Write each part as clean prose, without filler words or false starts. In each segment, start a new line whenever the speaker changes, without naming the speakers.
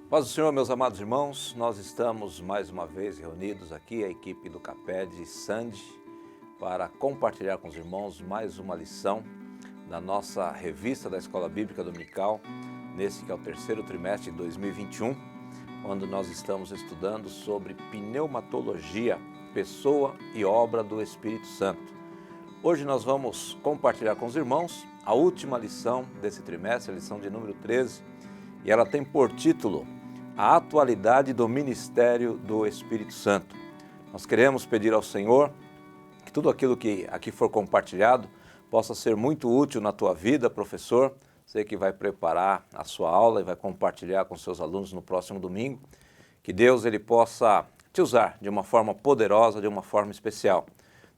Paz do Senhor, meus amados irmãos, nós estamos mais uma vez reunidos aqui, a equipe do CAPED Sandy, para compartilhar com os irmãos mais uma lição da nossa revista da Escola Bíblica Dominical, nesse que é o terceiro trimestre de 2021, onde nós estamos estudando sobre pneumatologia, pessoa e obra do Espírito Santo. Hoje nós vamos compartilhar com os irmãos a última lição desse trimestre, a lição de número 13, e ela tem por título a atualidade do ministério do Espírito Santo. Nós queremos pedir ao Senhor que tudo aquilo que aqui for compartilhado possa ser muito útil na tua vida, professor. Você que vai preparar a sua aula e vai compartilhar com seus alunos no próximo domingo. Que Deus ele possa te usar de uma forma poderosa, de uma forma especial.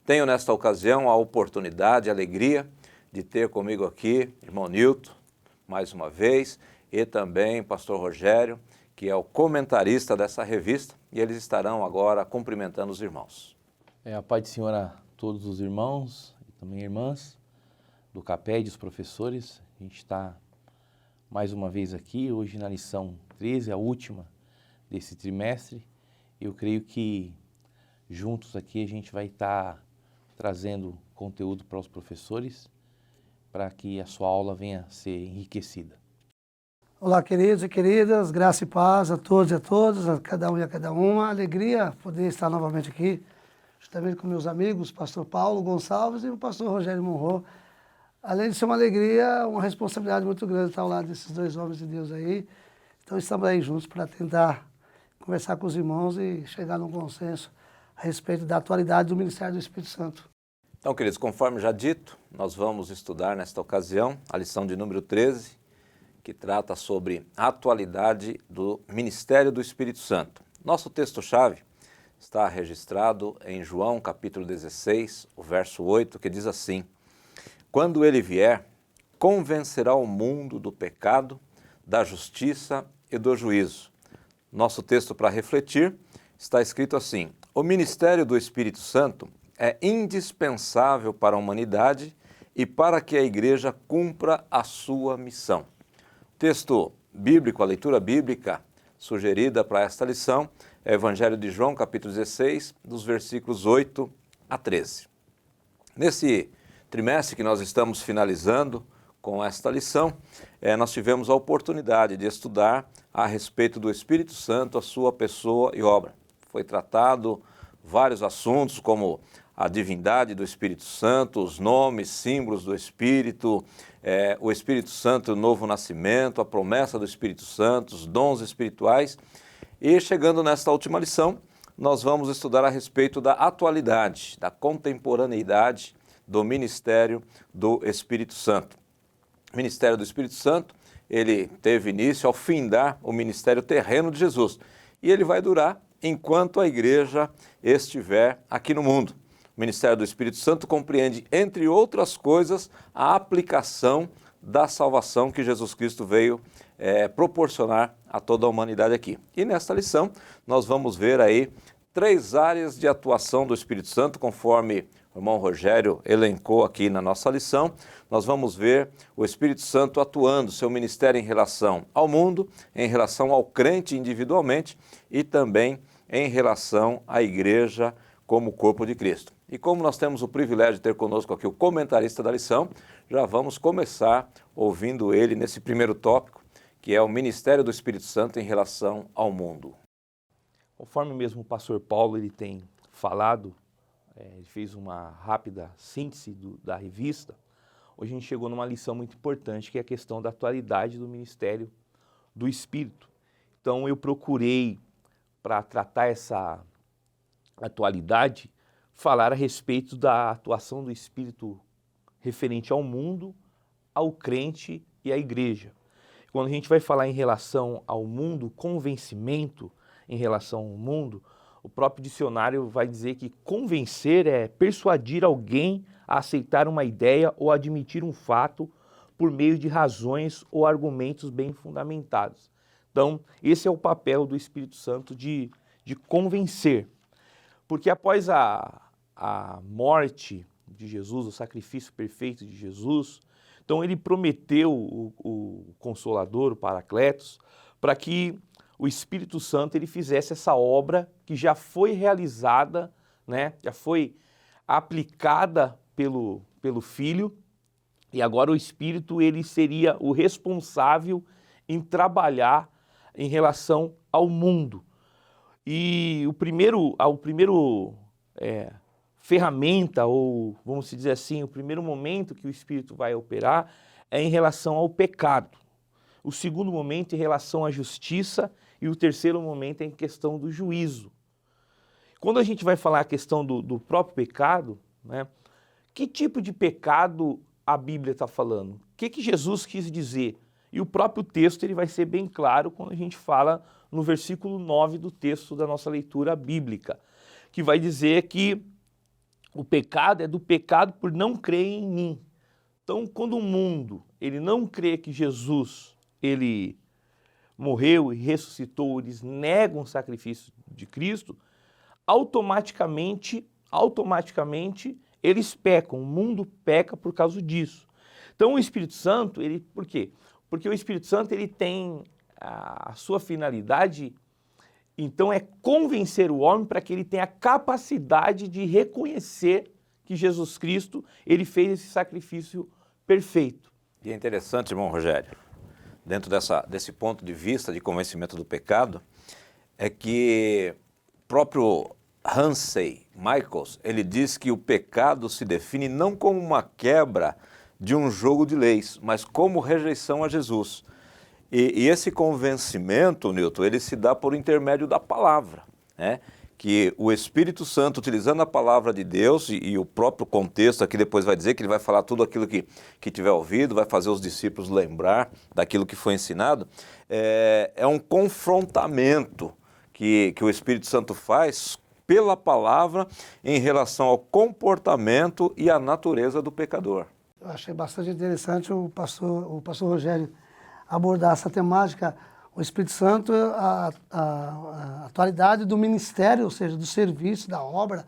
Tenho nesta ocasião a oportunidade, a alegria de ter comigo aqui irmão Nilton, mais uma vez, e também pastor Rogério, que é o comentarista dessa revista, e eles estarão agora cumprimentando os irmãos.
A paz do Senhor a todos os irmãos e também irmãs do CAPED, os professores. A gente está mais uma vez aqui, hoje na lição 13, a última desse trimestre. Eu creio que juntos aqui a gente vai estar trazendo conteúdo para os professores, para que a sua aula venha a ser enriquecida.
Olá, queridos e queridas, graça e paz a todos e a todas, a cada um e a cada uma. Alegria poder estar novamente aqui, justamente com meus amigos, o pastor Paulo Gonçalves e o pastor Rogério Monro. Além de ser uma alegria, uma responsabilidade muito grande estar ao lado desses dois homens de Deus aí. Então estamos aí juntos para tentar conversar com os irmãos e chegar num consenso a respeito da atualidade do Ministério do Espírito Santo.
Então, queridos, conforme já dito, nós vamos estudar nesta ocasião a lição de número 13, que trata sobre a atualidade do Ministério do Espírito Santo. Nosso texto-chave está registrado em João capítulo 16, o verso 8, que diz assim: quando ele vier, convencerá o mundo do pecado, da justiça e do juízo. Nosso texto para refletir está escrito assim: o ministério do Espírito Santo é indispensável para a humanidade e para que a igreja cumpra a sua missão. Texto bíblico, a leitura bíblica sugerida para esta lição é o Evangelho de João, capítulo 16, dos versículos 8 a 13. Nesse trimestre que nós estamos finalizando com esta lição, nós tivemos a oportunidade de estudar a respeito do Espírito Santo, a sua pessoa e obra. Foi tratado vários assuntos como a divindade do Espírito Santo, os nomes, símbolos do Espírito, o Espírito Santo, o novo nascimento, a promessa do Espírito Santo, os dons espirituais. E chegando nesta última lição, nós vamos estudar a respeito da atualidade, da contemporaneidade do ministério do Espírito Santo. O ministério do Espírito Santo, ele teve início ao findar o ministério terreno de Jesus. E ele vai durar enquanto a igreja estiver aqui no mundo. O ministério do Espírito Santo compreende, entre outras coisas, a aplicação da salvação que Jesus Cristo veio proporcionar a toda a humanidade aqui. E nesta lição, nós vamos ver aí 3 áreas de atuação do Espírito Santo, conforme o irmão Rogério elencou aqui na nossa lição. Nós vamos ver o Espírito Santo atuando, seu ministério em relação ao mundo, em relação ao crente individualmente e também em relação à igreja como corpo de Cristo. E como nós temos o privilégio de ter conosco aqui o comentarista da lição, já vamos começar ouvindo ele nesse primeiro tópico, que é o ministério do Espírito Santo em relação ao mundo.
Conforme mesmo o pastor Paulo ele tem falado, ele fez uma rápida síntese da revista, hoje a gente chegou numa lição muito importante, que é a questão da atualidade do ministério do Espírito. Então eu procurei, para tratar essa atualidade, falar a respeito da atuação do Espírito referente ao mundo, ao crente e à igreja. Quando a gente vai falar em relação ao mundo, convencimento em relação ao mundo, o próprio dicionário vai dizer que convencer é persuadir alguém a aceitar uma ideia ou admitir um fato por meio de razões ou argumentos bem fundamentados. Então, esse é o papel do Espírito Santo de convencer. Porque após a morte de Jesus, o sacrifício perfeito de Jesus, então ele prometeu o Consolador, o Paracletos, para que o Espírito Santo ele fizesse essa obra que já foi realizada, né? Já foi aplicada pelo Filho, e agora o Espírito ele seria o responsável em trabalhar em relação ao mundo. E o primeiro ferramenta, ou vamos dizer assim, o primeiro momento que o Espírito vai operar é em relação ao pecado. O segundo momento em relação à justiça e o terceiro momento é em questão do juízo. Quando a gente vai falar a questão do próprio pecado, né, que tipo de pecado a Bíblia está falando? O que Jesus quis dizer? E o próprio texto ele vai ser bem claro quando a gente fala no versículo 9 do texto da nossa leitura bíblica, que vai dizer que o pecado é do pecado por não crer em mim. Então, quando o mundo ele não crê que Jesus ele morreu e ressuscitou, eles negam o sacrifício de Cristo, automaticamente eles pecam, o mundo peca por causa disso. Então o Espírito Santo, por quê? Porque o Espírito Santo ele tem a sua finalidade, então é convencer o homem para que ele tenha a capacidade de reconhecer que Jesus Cristo ele fez esse sacrifício perfeito.
E é interessante, irmão Rogério, dentro desse ponto de vista de convencimento do pecado, é que o próprio Hansen Michaels, ele diz que o pecado se define não como uma quebra de um jogo de leis, mas como rejeição a Jesus. E esse convencimento, Newton, ele se dá por intermédio da palavra, né? Que o Espírito Santo, utilizando a palavra de Deus e o próprio contexto aqui depois vai dizer que ele vai falar tudo aquilo que tiver ouvido, vai fazer os discípulos lembrar daquilo que foi ensinado, é um confrontamento que o Espírito Santo faz pela palavra em relação ao comportamento e à natureza do pecador.
Eu achei bastante interessante o pastor Rogério abordar essa temática, o Espírito Santo, a atualidade do ministério, ou seja, do serviço, da obra,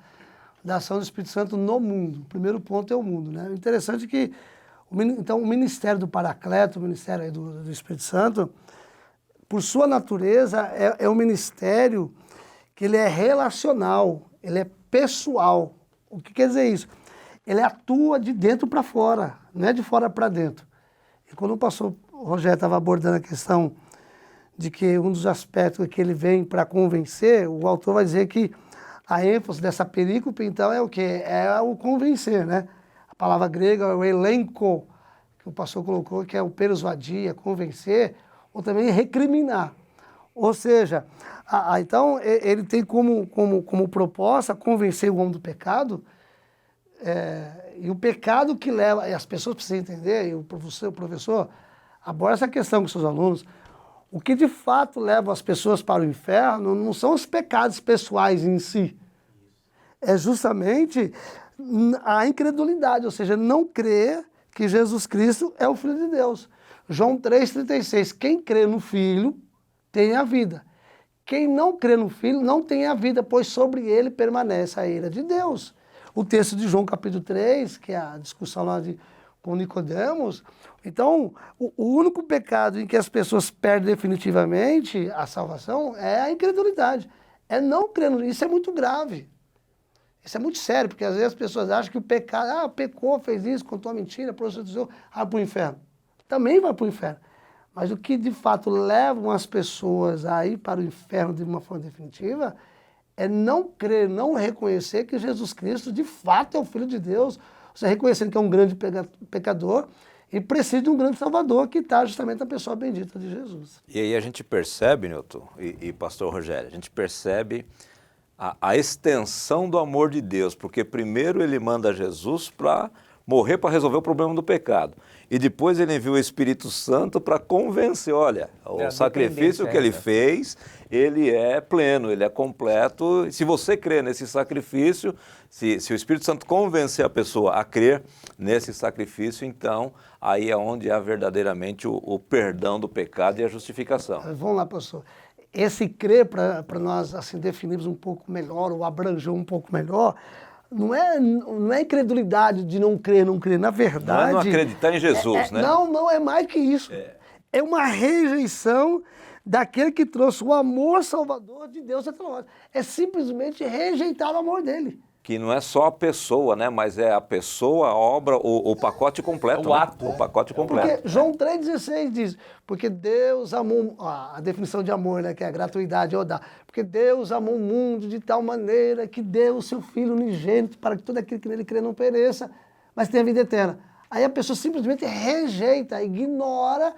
da ação do Espírito Santo no mundo. O primeiro ponto é o mundo, né? O interessante é que, então, o ministério do Paracleto, o ministério aí do Espírito Santo, por sua natureza, é um ministério que ele é relacional, ele é pessoal. O que quer dizer isso? Ele atua de dentro para fora, não é de fora para dentro. E quando o pastor Rogério estava abordando a questão de que um dos aspectos que ele vem para convencer, o autor vai dizer que a ênfase dessa perícope, então, é o quê? É o convencer, né? A palavra grega é o elenco, que o pastor colocou, que é o persuadir, convencer, ou também recriminar. Ou seja, então, ele tem como proposta convencer o homem do pecado, e o pecado que leva, e as pessoas precisam entender, e o professor aborda essa questão com seus alunos, o que de fato leva as pessoas para o inferno não são os pecados pessoais em si, é justamente a incredulidade, ou seja, não crer que Jesus Cristo é o Filho de Deus. João 3,36, quem crê no Filho tem a vida. Quem não crê no Filho não tem a vida, pois sobre ele permanece a ira de Deus. O texto de João capítulo 3, que é a discussão lá com Nicodemos, então o único pecado em que as pessoas perdem definitivamente a salvação é a incredulidade. É não crer no... Isso é muito grave. Isso é muito sério, porque às vezes as pessoas acham que o pecado, pecou, fez isso, contou uma mentira, prostituiu, vai para o inferno. Também vai para o inferno. Mas o que de fato levam as pessoas a ir para o inferno de uma forma definitiva é não crer, não reconhecer que Jesus Cristo de fato é o Filho de Deus, você reconhecendo que é um grande pecador e precisa de um grande Salvador, que está justamente na pessoa bendita de Jesus.
E aí a gente percebe, Newton e pastor Rogério, a gente percebe a extensão do amor de Deus, porque primeiro ele manda Jesus para morrer para resolver o problema do pecado. E depois ele envia o Espírito Santo para convencer, olha, o sacrifício que ele fez, ele é pleno, ele é completo. E se você crer nesse sacrifício, se o Espírito Santo convencer a pessoa a crer nesse sacrifício, então aí é onde há verdadeiramente o perdão do pecado e a justificação.
Vamos lá, pastor. Esse crer, para nós assim, definirmos um pouco melhor, ou abranger um pouco melhor, não é incredulidade de não crer. Na verdade...
Não acreditar em Jesus, né?
Não, é mais que isso. é uma rejeição daquele que trouxe o amor salvador de Deus até nós. É simplesmente rejeitar o amor dele.
Que não é só a pessoa, né? Mas é a pessoa, a obra, o pacote completo.
O
né?
ato.
O pacote completo.
Porque João 3,16 diz, porque Deus amou, a definição de amor, né, que é a gratuidade, ou dar. Porque Deus amou o mundo de tal maneira que deu o seu Filho unigênito para que todo aquele que nele crê não pereça, mas tenha vida eterna. Aí a pessoa simplesmente rejeita, ignora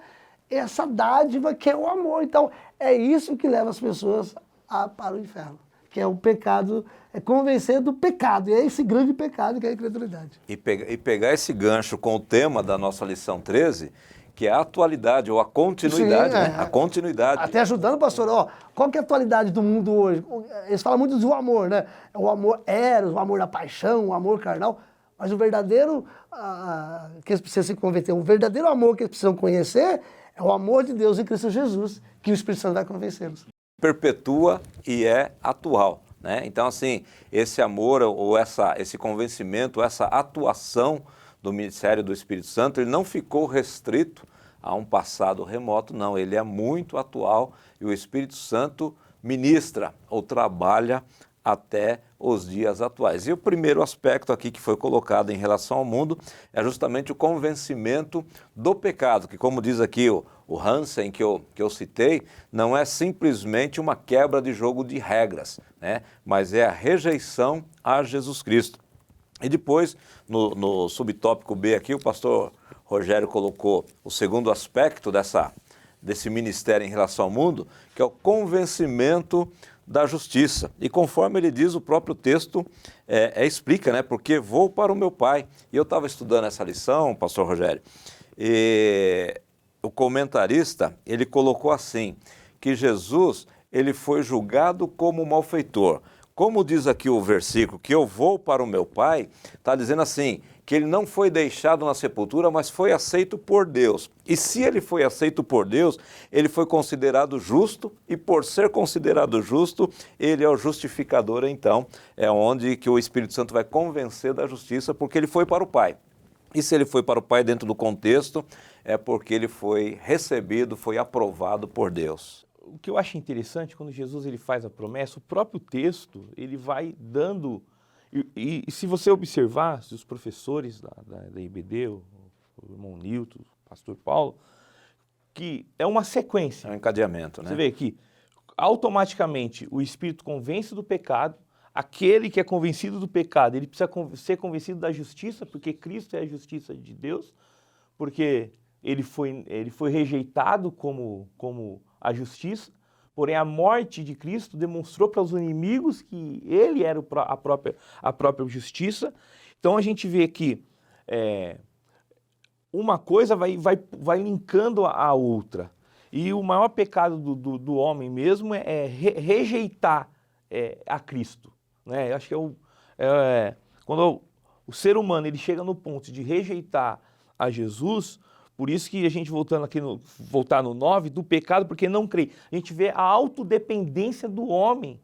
essa dádiva que é o amor. Então, é isso que leva as pessoas para o inferno, que é o pecado, é convencer do pecado, e é esse grande pecado que é a incredulidade.
E pegar esse gancho com o tema da nossa lição 13, que é a atualidade ou a continuidade,
Sim,
né? A continuidade.
Até ajudando, pastor, ó, qual que é a atualidade do mundo hoje? Eles falam muito do amor, né? O amor eros, o amor da paixão, o amor carnal, mas o verdadeiro, que eles precisam se converter, o verdadeiro amor que eles precisam conhecer é o amor de Deus em Cristo Jesus, que o Espírito Santo vai convencê-los.
Perpetua e é atual, né? Então, assim, esse amor ou esse convencimento, essa atuação do ministério do Espírito Santo, ele não ficou restrito a um passado remoto, não. Ele é muito atual e o Espírito Santo ministra ou trabalha até os dias atuais. E o primeiro aspecto aqui que foi colocado em relação ao mundo é justamente o convencimento do pecado, que como diz aqui o Hansen que eu citei, não é simplesmente uma quebra de jogo de regras, né? Mas é a rejeição a Jesus Cristo. E depois, no subtópico B aqui, o pastor Rogério colocou o segundo aspecto desse ministério em relação ao mundo, que é o convencimento da justiça. E conforme ele diz, o próprio texto explica, né? Porque vou para o meu Pai. E eu estava estudando essa lição, pastor Rogério, e o comentarista, ele colocou assim, que Jesus, ele foi julgado como malfeitor. Como diz aqui o versículo, que eu vou para o meu Pai, está dizendo assim, que ele não foi deixado na sepultura, mas foi aceito por Deus. E se ele foi aceito por Deus, ele foi considerado justo, e por ser considerado justo, ele é o justificador, então, é onde que o Espírito Santo vai convencer da justiça, porque ele foi para o Pai. E se ele foi para o Pai dentro do contexto, é porque ele foi recebido, foi aprovado por Deus.
O que eu acho interessante, quando Jesus ele faz a promessa, o próprio texto, ele vai dando... E se você observar, se os professores da IBD, o irmão Nilton, o pastor Paulo, que é uma sequência.
É um encadeamento, né?
Você vê que automaticamente o Espírito convence do pecado, aquele que é convencido do pecado, ele precisa ser convencido da justiça, porque Cristo é a justiça de Deus, porque ele foi rejeitado como a justiça, porém a morte de Cristo demonstrou para os inimigos que ele era a própria justiça. Então a gente vê que uma coisa vai linkando a outra. E o maior pecado do homem mesmo é rejeitar a Cristo, né? Eu acho que quando o ser humano ele chega no ponto de rejeitar a Jesus, por isso que a gente voltar no 9, do pecado, porque não crê. A gente vê a autodependência do homem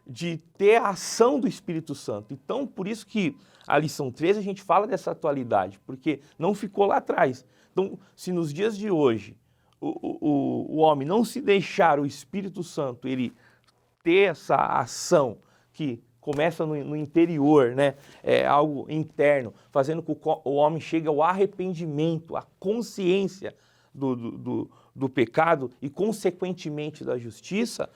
de ter a ação do Espírito Santo. Então, por isso que a lição 13 a gente fala dessa atualidade, porque não ficou lá atrás. Então, se nos dias de hoje o homem não se deixar o Espírito Santo, ele ter essa ação que começa no interior, né? É algo interno, fazendo com que o homem chegue ao arrependimento, à consciência do pecado e, consequentemente, da justiça,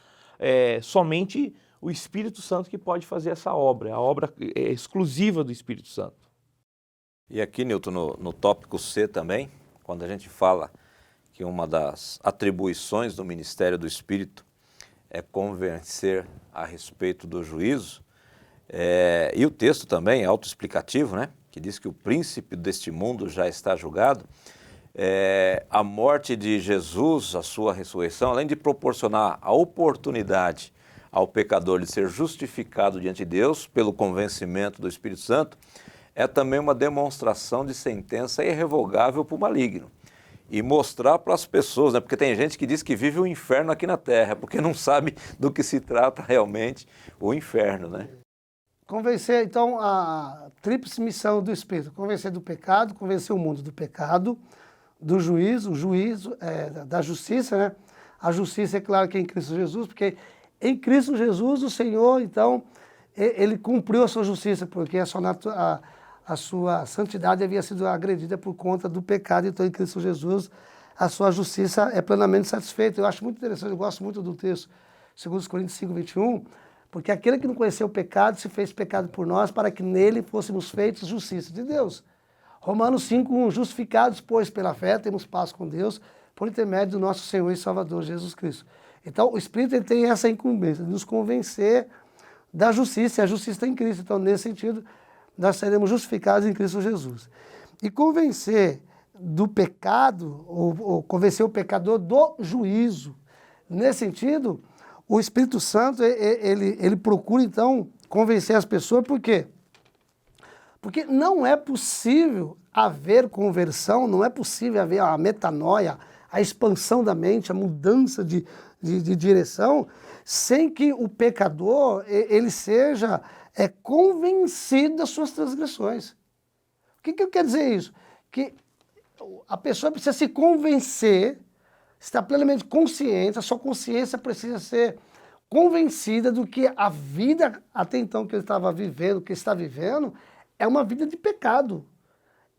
somente o Espírito Santo que pode fazer essa obra. A obra é exclusiva do Espírito Santo.
E aqui, Nilton, no tópico C também, quando a gente fala que uma das atribuições do ministério do Espírito é convencer a respeito do juízo, e o texto também é autoexplicativo, né? Que diz que o príncipe deste mundo já está julgado. A morte de Jesus, a sua ressurreição, além de proporcionar a oportunidade ao pecador de ser justificado diante de Deus pelo convencimento do Espírito Santo, é também uma demonstração de sentença irrevogável para o maligno. E mostrar para as pessoas, né? Porque tem gente que diz que vive o inferno aqui na terra, porque não sabe do que se trata realmente o inferno, né?
Convencer, então, a tríplice missão do Espírito. Convencer do pecado, convencer o mundo do pecado, do juízo, o juízo da justiça, né? A justiça é claro que é em Cristo Jesus, porque em Cristo Jesus o Senhor, então, ele cumpriu a sua justiça, porque a sua santidade havia sido agredida por conta do pecado, então em Cristo Jesus a sua justiça é plenamente satisfeita. Eu acho muito interessante, eu gosto muito do texto 2 Coríntios 5, 21, porque aquele que não conheceu o pecado se fez pecado por nós para que nele fôssemos feitos justiça de Deus. Romanos 5, 1, justificados, pois, pela fé, temos paz com Deus, por intermédio do nosso Senhor e Salvador Jesus Cristo. Então, o Espírito ele tem essa incumbência de nos convencer da justiça, e a justiça está em Cristo. Então, nesse sentido, nós seremos justificados em Cristo Jesus. E convencer do pecado, ou convencer o pecador do juízo. Nesse sentido, o Espírito Santo, ele procura, então, convencer as pessoas, por quê? Porque não é possível haver conversão, não é possível haver a metanoia, a expansão da mente, a mudança de direção, sem que o pecador ele seja convencido das suas transgressões. O que eu quero dizer isso? Que a pessoa precisa se convencer, estar plenamente consciente, a sua consciência precisa ser convencida do que a vida até então que ele estava vivendo, que está vivendo, é uma vida de pecado.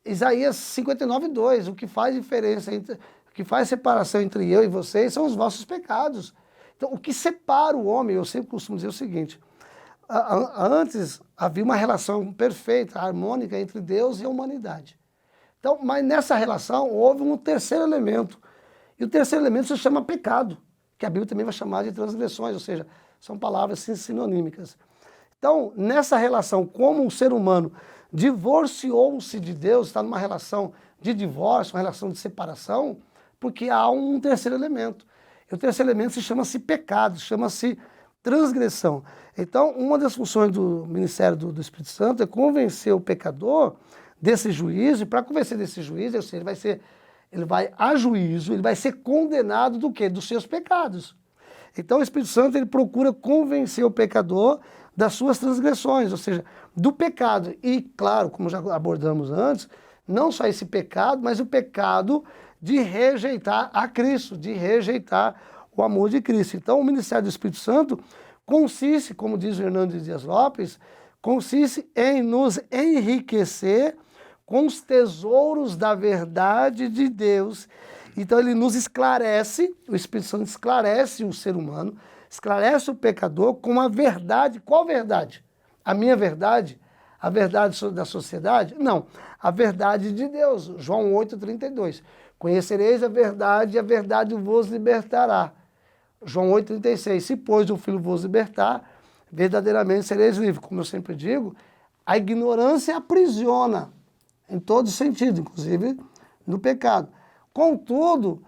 Isaías 59, 2, o que faz diferença, o que faz separação entre eu e vocês são os vossos pecados. Então, o que separa o homem, eu sempre costumo dizer o seguinte, antes havia uma relação perfeita, harmônica entre Deus e a humanidade. Então, mas nessa relação houve um terceiro elemento, e o terceiro elemento se chama pecado, que a Bíblia também vai chamar de transgressões, ou seja, são palavras sinonímicas. Então, nessa relação, como um ser humano divorciou-se de Deus, está numa relação de divórcio, uma relação de separação, porque há um terceiro elemento. E o terceiro elemento se chama-se pecado, chama-se transgressão. Então, uma das funções do ministério do Espírito Santo é convencer o pecador desse juízo, e para convencer desse juízo, ou seja, ele vai a juízo, ele vai ser condenado do quê? Dos seus pecados. Então, o Espírito Santo ele procura convencer o pecador das suas transgressões, ou seja, do pecado. E, claro, como já abordamos antes, não só esse pecado, mas o pecado de rejeitar a Cristo, de rejeitar o amor de Cristo. Então, o ministério do Espírito Santo consiste, como diz o Hernandes Dias Lopes, consiste em nos enriquecer com os tesouros da verdade de Deus. Então, ele nos esclarece, o Espírito Santo esclarece o ser humano, esclarece o pecador com a verdade. Qual verdade? A minha verdade? A verdade da sociedade? Não, a verdade de Deus. João 8,32. Conhecereis a verdade e a verdade vos libertará. João 8,36. Se, pois, o Filho vos libertar, verdadeiramente sereis livres. Como eu sempre digo, a ignorância aprisiona, em todo sentido, inclusive no pecado. Contudo,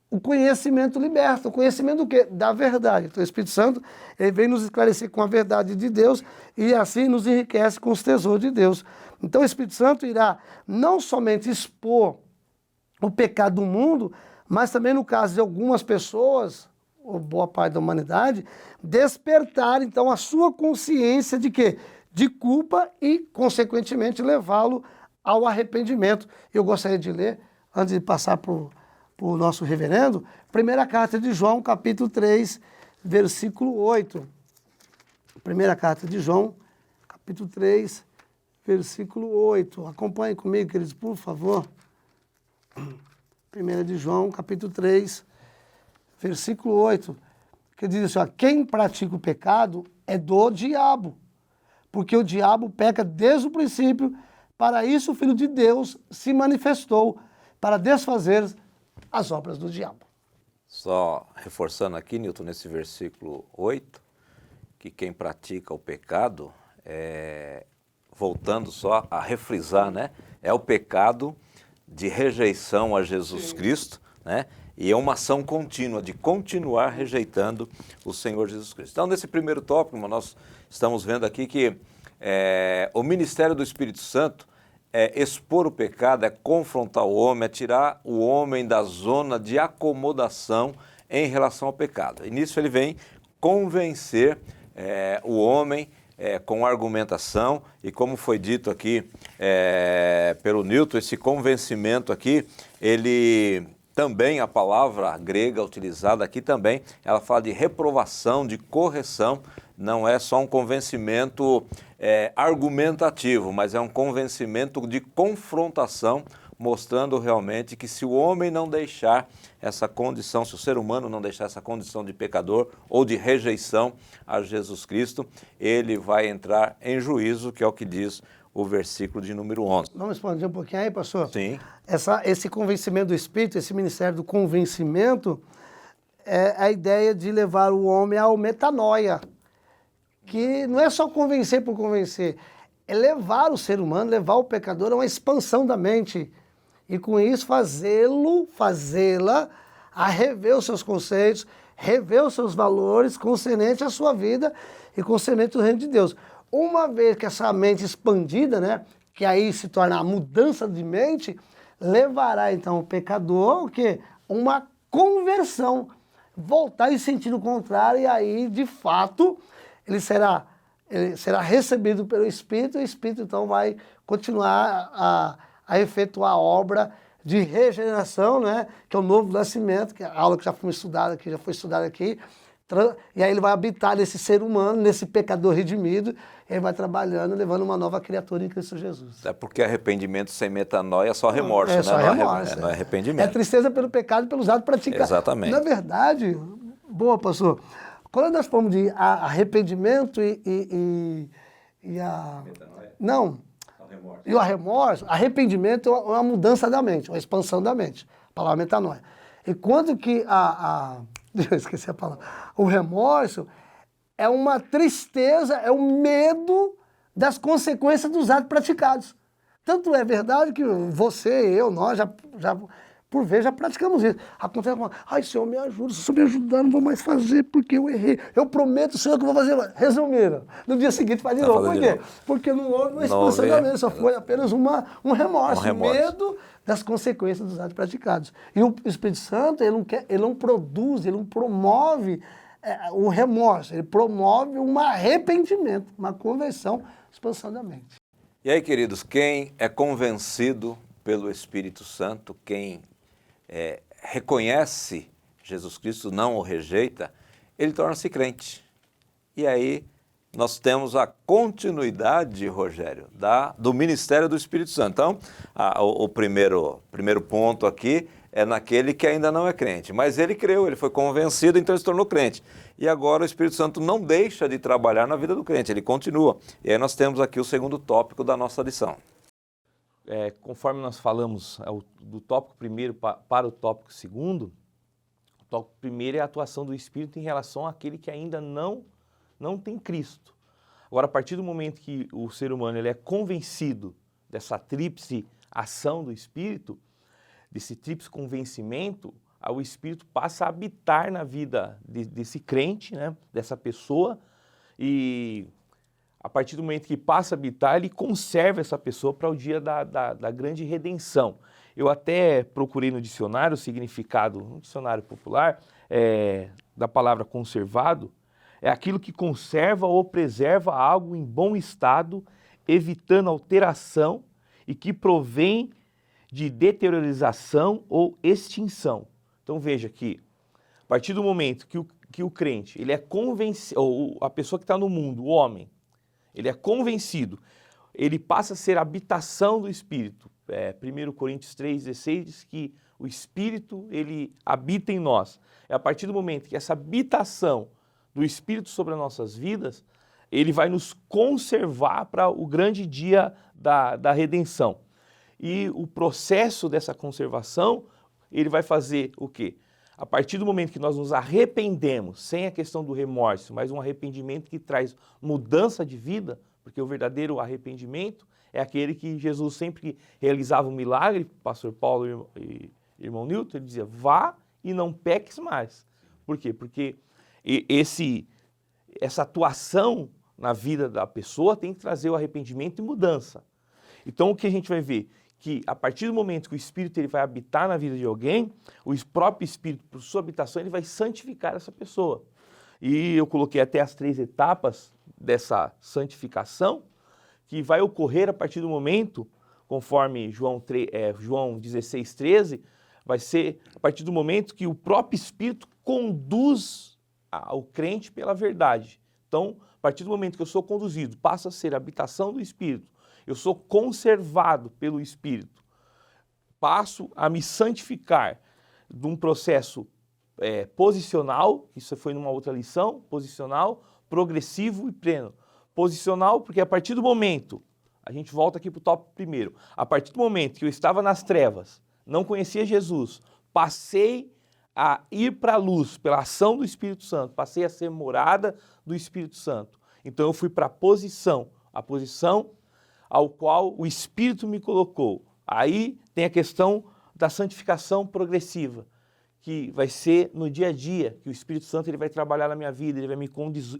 o conhecimento liberta. O conhecimento do quê? Da verdade. Então o Espírito Santo ele vem nos esclarecer com a verdade de Deus e assim nos enriquece com os tesouros de Deus. Então o Espírito Santo irá não somente expor o pecado do mundo, mas também no caso de algumas pessoas, ou boa parte da humanidade, despertar então a sua consciência de quê? De culpa e, consequentemente, levá-lo ao arrependimento. Eu gostaria de ler, antes de passar para o nosso reverendo, primeira carta de João, capítulo 3, versículo 8. Primeira carta de João, capítulo 3, versículo 8. Acompanhe comigo, queridos, por favor. Primeira de João, capítulo 3, versículo 8, que diz assim, ó, quem pratica o pecado é do diabo, porque o diabo peca desde o princípio. Para isso o Filho de Deus se manifestou, para desfazer as obras do diabo.
Só reforçando aqui, Newton, nesse versículo 8, que quem pratica o pecado, voltando só a refrisar, né, é o pecado de rejeição a Jesus Cristo, né, e é uma ação contínua de continuar rejeitando o Senhor Jesus Cristo. Então, nesse primeiro tópico, nós estamos vendo aqui que o ministério do Espírito Santo é expor o pecado, é confrontar o homem, é tirar o homem da zona de acomodação em relação ao pecado. E nisso ele vem convencer o homem com argumentação, e como foi dito aqui pelo Newton, esse convencimento aqui, ele também, a palavra grega utilizada aqui também, ela fala de reprovação, de correção, não é só um convencimento argumentativo, mas é um convencimento de confrontação, mostrando realmente que se o homem não deixar essa condição, se o ser humano não deixar essa condição de pecador ou de rejeição a Jesus Cristo, ele vai entrar em juízo, que é o que diz o versículo de número 11.
Vamos expandir um pouquinho aí, pastor?
Sim.
Esse convencimento do Espírito, esse ministério do convencimento, é a ideia de levar o homem ao metanoia, que não é só convencer por convencer, é levar o ser humano, levar o pecador a uma expansão da mente, e com isso fazê-la a rever os seus conceitos, rever os seus valores concernente à sua vida e concernente ao reino de Deus. Uma vez que essa mente expandida, né, que aí se torna a mudança de mente, levará então o pecador, o quê? Uma conversão, voltar em sentido contrário, e aí, de fato, ele será recebido pelo Espírito, e o Espírito então vai continuar a efetuar a obra de regeneração, né, que é o novo nascimento, que é a aula que já foi estudada aqui, e aí ele vai habitar nesse ser humano, nesse pecador redimido, e aí vai trabalhando, levando uma nova criatura em Cristo Jesus.
É porque arrependimento sem metanoia é só remorso, né?
Só remorso,
não é arrependimento.
É tristeza pelo pecado e pelos atos praticados.
Exatamente.
Na verdade, boa, pastor, quando nós falamos de arrependimento e a...
Metanoia.
Não.
Remorso.
E o remorso, arrependimento é uma mudança da mente, uma expansão da mente. A palavra metanoia. E quando que eu esqueci a palavra. O remorso é uma tristeza, é um medo das consequências dos atos praticados. Tanto é verdade que você, nós já por vezes já praticamos isso. Acontece uma, ai, Senhor, me ajuda, se o Senhor me ajudar, não vou mais fazer porque eu errei. Eu prometo, Senhor, que eu vou fazer. Resumindo, no dia seguinte faz de novo. Por quê? Porque não houve uma expansão da mente, só foi apenas um remorso, medo das consequências dos atos praticados. E o Espírito Santo, ele não produz, ele não promove o remorso, ele promove um arrependimento, uma conversão, expansão da mente.
E aí, queridos, quem é convencido pelo Espírito Santo, quem reconhece Jesus Cristo, não o rejeita, ele torna-se crente. E aí nós temos a continuidade, Rogério, do ministério do Espírito Santo. Então, o primeiro ponto aqui é naquele que ainda não é crente, mas ele creu, ele foi convencido, então ele se tornou crente. E agora o Espírito Santo não deixa de trabalhar na vida do crente, ele continua. E aí nós temos aqui o segundo tópico da nossa lição.
Conforme nós falamos do tópico primeiro para o tópico segundo, o tópico primeiro é a atuação do Espírito em relação àquele que ainda não tem Cristo. Agora, a partir do momento que o ser humano ele é convencido dessa tríplice ação do Espírito, desse tríplice convencimento, o Espírito passa a habitar na vida desse crente, né, dessa pessoa, e a partir do momento que passa a habitar, ele conserva essa pessoa para o dia da grande redenção. Eu até procurei no dicionário o significado, no dicionário popular, da palavra conservado, é aquilo que conserva ou preserva algo em bom estado, evitando alteração e que provém de deteriorização ou extinção. Então veja que, a partir do momento que o crente, ele é convencido, ou a pessoa que está no mundo, o homem, ele é convencido, ele passa a ser habitação do Espírito. 1 Coríntios 3,16 diz que o Espírito, ele habita em nós. É a partir do momento que essa habitação do Espírito sobre as nossas vidas, ele vai nos conservar para o grande dia da redenção. E o processo dessa conservação, ele vai fazer o quê? A partir do momento que nós nos arrependemos, sem a questão do remorso, mas um arrependimento que traz mudança de vida, porque o verdadeiro arrependimento é aquele que Jesus sempre realizava um milagre, pastor Paulo e irmão Newton, ele dizia, vá e não peques mais. Por quê? Porque essa atuação na vida da pessoa tem que trazer o arrependimento e mudança. Então o que a gente vai ver? Que a partir do momento que o Espírito ele vai habitar na vida de alguém, o próprio Espírito, por sua habitação, ele vai santificar essa pessoa. E eu coloquei até as 3 etapas dessa santificação, que vai ocorrer a partir do momento, conforme João 16:13, vai ser a partir do momento que o próprio Espírito conduz o crente pela verdade. Então, a partir do momento que eu sou conduzido, passa a ser a habitação do Espírito, eu sou conservado pelo Espírito, passo a me santificar de um processo posicional, isso foi numa outra lição, posicional, progressivo e pleno. Posicional, porque a partir do momento, a gente volta aqui para o tópico primeiro, a partir do momento que eu estava nas trevas, não conhecia Jesus, passei a ir para a luz pela ação do Espírito Santo, passei a ser morada do Espírito Santo. Então eu fui para a posição ao qual o Espírito me colocou. Aí tem a questão da santificação progressiva, que vai ser no dia a dia, que o Espírito Santo ele vai trabalhar na minha vida, ele vai me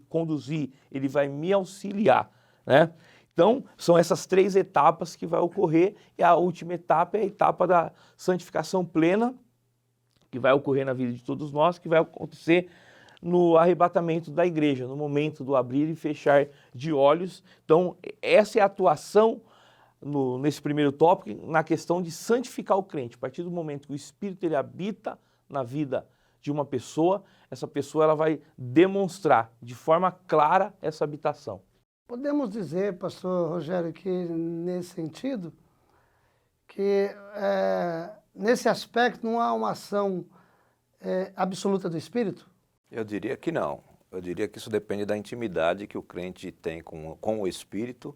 conduzir, ele vai me auxiliar, né? Então, são essas 3 etapas que vai ocorrer, e a última etapa é a etapa da santificação plena, que vai ocorrer na vida de todos nós, que vai acontecer no arrebatamento da igreja, no momento do abrir e fechar de olhos. Então, essa é a atuação nesse primeiro tópico, na questão de santificar o crente. A partir do momento que o Espírito ele habita na vida de uma pessoa, essa pessoa ela vai demonstrar de forma clara essa habitação.
Podemos dizer, pastor Rogério, que nesse sentido, que nesse aspecto não há uma ação absoluta do Espírito?
Eu diria que não. Eu diria que isso depende da intimidade que o crente tem com o Espírito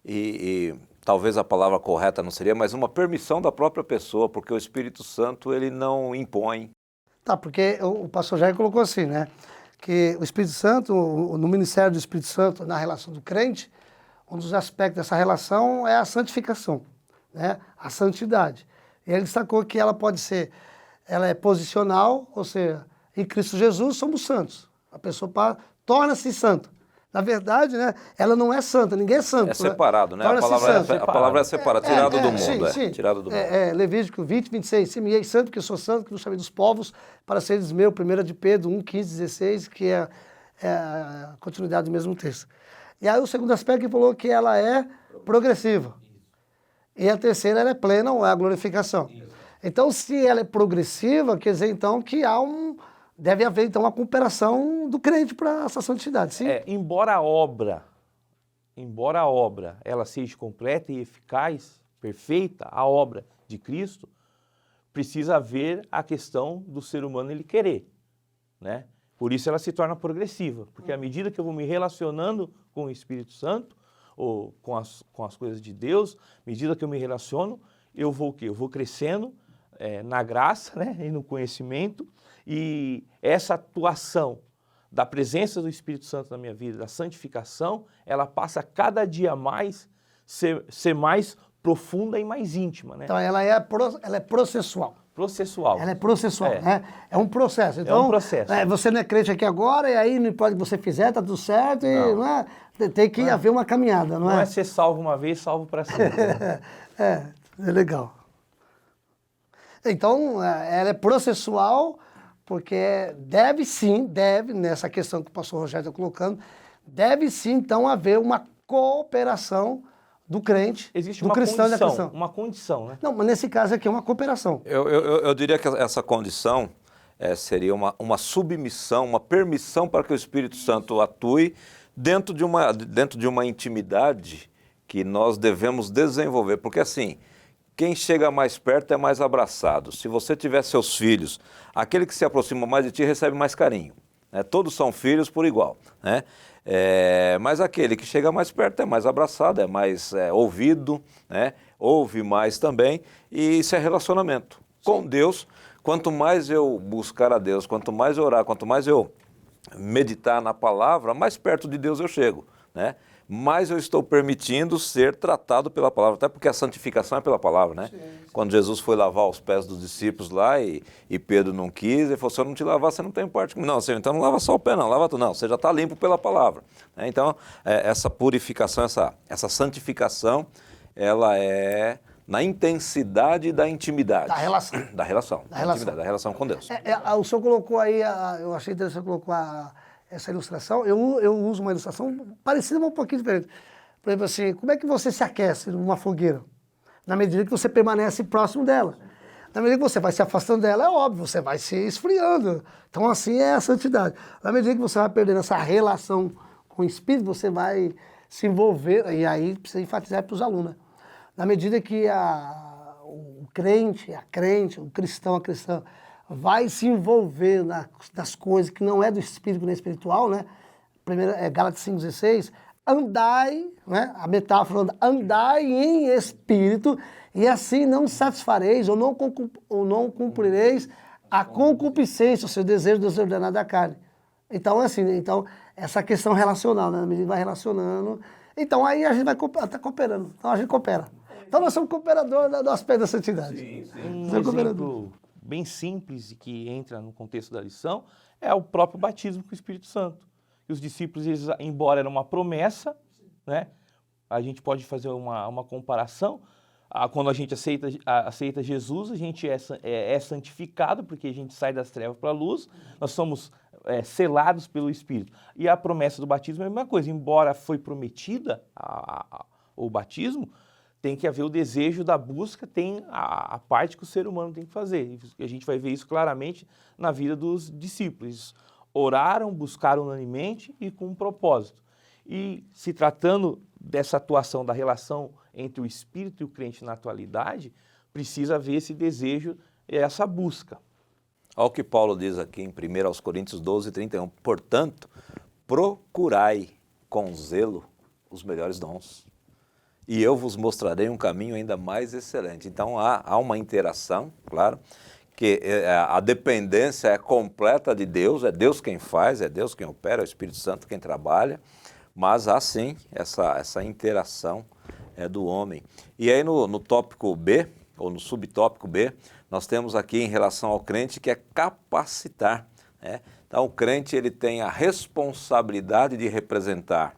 e talvez a palavra correta não seria, mas uma permissão da própria pessoa, porque o Espírito Santo ele não impõe.
Tá, porque o pastor Jair colocou assim, né? Que o Espírito Santo, no ministério do Espírito Santo, na relação do crente, um dos aspectos dessa relação é a santificação, né? A santidade. E ele destacou que ela pode ser, ela é posicional, ou seja, em Cristo Jesus somos santos. A pessoa torna-se santa. Na verdade, né, ela não é santa, ninguém é santo.
É separado, né? A palavra é separada, tirado do mundo.
Sim.
Tirado do mundo.
Levítico 20:26, se me és santo, que eu sou santo, que vos chamei dos povos, para seres meu, 1 de Pedro 1:15-16, que é a continuidade do mesmo texto. E aí o segundo aspecto que falou que ela é progressiva. E a terceira, ela é plena, ou é a glorificação. Então, se ela é progressiva, quer dizer, então, que deve haver, então, uma cooperação do crente para essa santidade, sim?
Embora a obra ela seja completa e eficaz, perfeita, a obra de Cristo, precisa haver a questão do ser humano ele querer, né? Por isso ela se torna progressiva, porque à medida que eu vou me relacionando com o Espírito Santo, ou com as coisas de Deus, à medida que eu me relaciono, eu vou o quê? Eu vou crescendo na graça, né? E no conhecimento, e essa atuação da presença do Espírito Santo na minha vida, da santificação, ela passa cada dia mais ser mais profunda e mais íntima, né?
Então ela é processual.
Processual.
Ela é processual, né? É um processo. Então,
é um processo.
Você não é crente aqui agora, e aí não importa o que você fizer, tá tudo certo, e não é? Tem que haver uma caminhada, não é?
Não é ser salvo uma vez, salvo para sempre. Né?
É legal. Então, ela é processual, porque deve, nessa questão que o pastor Rogério está colocando, deve sim, então, haver uma cooperação do crente,
existe
do
uma
cristão
condição,
e da cristã.
uma condição, né?
Não, mas nesse caso aqui é uma cooperação.
Eu diria que essa condição seria uma submissão, uma permissão para que o Espírito Santo atue dentro de uma intimidade que nós devemos desenvolver. Porque assim, quem chega mais perto é mais abraçado. Se você tiver seus filhos, aquele que se aproxima mais de ti recebe mais carinho. Né? Todos são filhos por igual, né? Mas aquele que chega mais perto é mais abraçado, é mais ouvido, né? Ouve mais também, e isso é relacionamento. Com Deus, quanto mais eu buscar a Deus, quanto mais eu orar, quanto mais eu meditar na palavra, mais perto de Deus eu chego, né? Mais eu estou permitindo ser tratado pela palavra, até porque a santificação é pela palavra, né? Sim. Quando Jesus foi lavar os pés dos discípulos lá e Pedro não quis, ele falou, se eu não te lavar, você não tem parte comigo. Não, Senhor, então não lava só o pé não, lava tudo. Não, você já está limpo pela palavra. Então, essa purificação, essa santificação, ela é na intensidade da intimidade.
Da relação.
Da relação. Da relação com Deus.
O senhor colocou aí, eu achei interessante, colocou essa ilustração, eu uso uma ilustração parecida, mas um pouquinho diferente. Por exemplo, assim, como é que você se aquece numa fogueira? Na medida que você permanece próximo dela. Na medida que você vai se afastando dela, é óbvio, você vai se esfriando. Então, assim é a santidade. Na medida que você vai perdendo essa relação com o Espírito, você vai se envolver, e aí precisa enfatizar para os alunos, né? Na medida que o crente, a crente, o cristão, a cristã, vai se envolver nas coisas que não é do Espírito nem espiritual, né? Primeiro, Gálatas 5,16, andai, né? A metáfora, andai em espírito, e assim não satisfareis ou não cumprireis a concupiscência, o seu desejo desordenado da carne. Então, assim, essa questão relacional, né? A medida que vai relacionando, então aí a gente vai tá cooperando, então a gente coopera. Então nós somos cooperadores do aspecto da santidade.
Um exemplo bem simples e que entra no contexto da lição é o próprio batismo com o Espírito Santo. E os discípulos, eles, embora era uma promessa, né? A gente pode fazer uma comparação. Quando a gente aceita Jesus, a gente é santificado, porque a gente sai das trevas para a luz, nós somos selados pelo Espírito. E a promessa do batismo é a mesma coisa, embora foi prometida o batismo, tem que haver o desejo da busca, tem a parte que o ser humano tem que fazer. E a gente vai ver isso claramente na vida dos discípulos. Oraram, buscaram unanimemente e com um propósito. E se tratando dessa atuação da relação entre o Espírito e o crente na atualidade, precisa haver esse desejo e essa busca.
Olha o que Paulo diz aqui em 1 Coríntios 12:31. Portanto, procurai com zelo os melhores dons, e eu vos mostrarei um caminho ainda mais excelente. Então há uma interação, claro, que a dependência é completa de Deus, é Deus quem faz, é Deus quem opera, é o Espírito Santo quem trabalha, mas há sim essa interação do homem. E aí no tópico B, ou no subtópico B, nós temos aqui em relação ao crente que é capacitar, né? Então o crente ele tem a responsabilidade de representar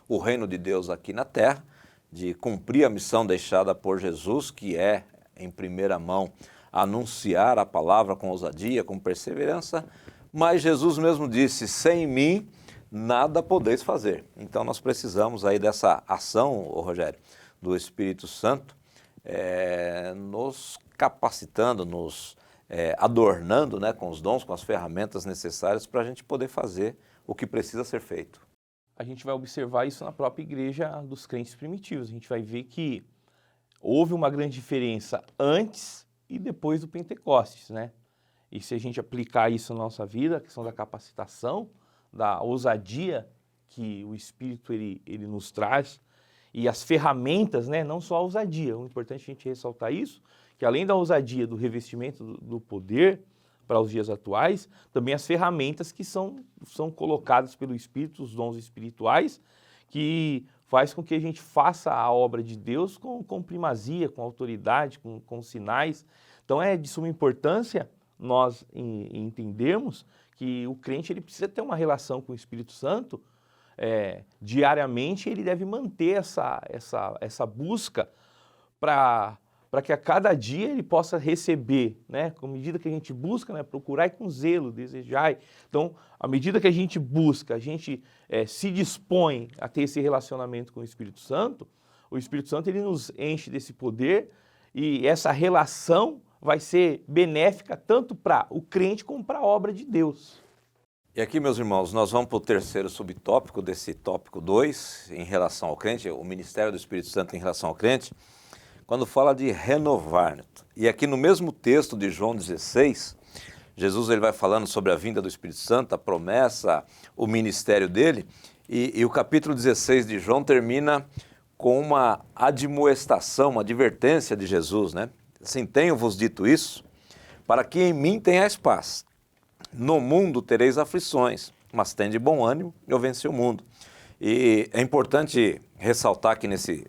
o reino de Deus aqui na terra, de cumprir a missão deixada por Jesus, que é, em primeira mão, anunciar a palavra com ousadia, com perseverança, mas Jesus mesmo disse, sem mim nada podeis fazer. Então nós precisamos aí dessa ação, Rogério, do Espírito Santo, nos capacitando, nos adornando, né, com os dons, com as ferramentas necessárias para a gente poder fazer o que precisa ser feito.
A gente vai observar isso na própria igreja dos crentes primitivos. A gente vai ver que houve uma grande diferença antes e depois do Pentecostes, né? E se a gente aplicar isso na nossa vida, a questão da capacitação, da ousadia que o Espírito ele nos traz e as ferramentas, né? Não só a ousadia, o importante é a gente ressaltar isso, que além da ousadia do revestimento do poder para os dias atuais, também as ferramentas que são colocadas pelo Espírito, os dons espirituais, que faz com que a gente faça a obra de Deus com primazia, com autoridade, com sinais. Então é de suma importância nós entendermos que o crente ele precisa ter uma relação com o Espírito Santo diariamente, ele deve manter essa busca para que a cada dia ele possa receber, né? Com a medida que a gente busca, né? Procurar com zelo, desejai. Então, à medida que a gente busca, a gente se dispõe a ter esse relacionamento com o Espírito Santo ele nos enche desse poder e essa relação vai ser benéfica tanto para o crente como para a obra de Deus.
E aqui, meus irmãos, nós vamos para o terceiro subtópico desse tópico 2, em relação ao crente, o ministério do Espírito Santo em relação ao crente, quando fala de renovar. E aqui no mesmo texto de João 16, Jesus ele vai falando sobre a vinda do Espírito Santo, a promessa, o ministério dele, e o capítulo 16 de João termina com uma admoestação, uma advertência de Jesus, né? Assim, tenho-vos dito isso, para que em mim tenhais paz. No mundo tereis aflições, mas tende bom ânimo, eu venci o mundo. E é importante ressaltar aqui nesse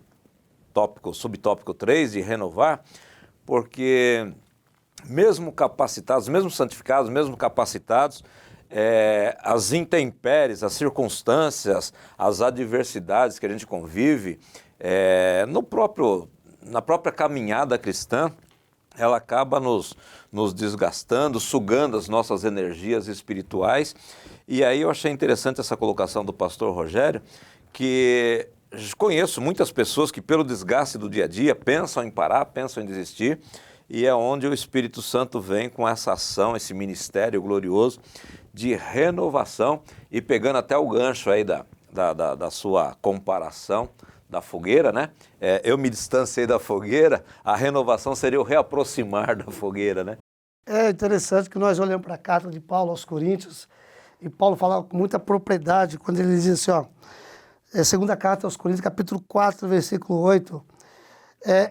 subtópico 3, de renovar, porque mesmo capacitados, mesmo santificados, mesmo capacitados, as intempéries, as circunstâncias, as adversidades que a gente convive, na própria caminhada cristã, ela acaba nos desgastando, sugando as nossas energias espirituais E aí eu achei interessante essa colocação do pastor Rogério, que conheço muitas pessoas que pelo desgaste do dia a dia pensam em parar, pensam em desistir, e é onde o Espírito Santo vem com essa ação, esse ministério glorioso de renovação, e pegando até o gancho aí da sua comparação da fogueira, né? Eu me distanciei da fogueira, a renovação seria o reaproximar da fogueira, né?
É interessante que nós olhamos para a carta de Paulo aos Coríntios, e Paulo fala com muita propriedade quando ele diz assim, ó, segunda carta aos Coríntios, capítulo 4, versículo 8,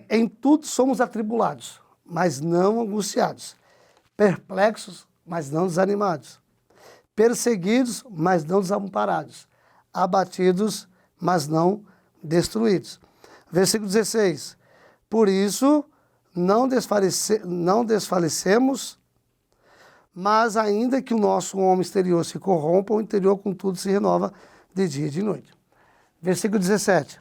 em tudo somos atribulados, mas não angustiados, perplexos, mas não desanimados, perseguidos, mas não desamparados, abatidos, mas não destruídos. Versículo 16, por isso não desfalecemos, mas ainda que o nosso homem exterior se corrompa, o interior contudo se renova de dia e de noite. Versículo 17,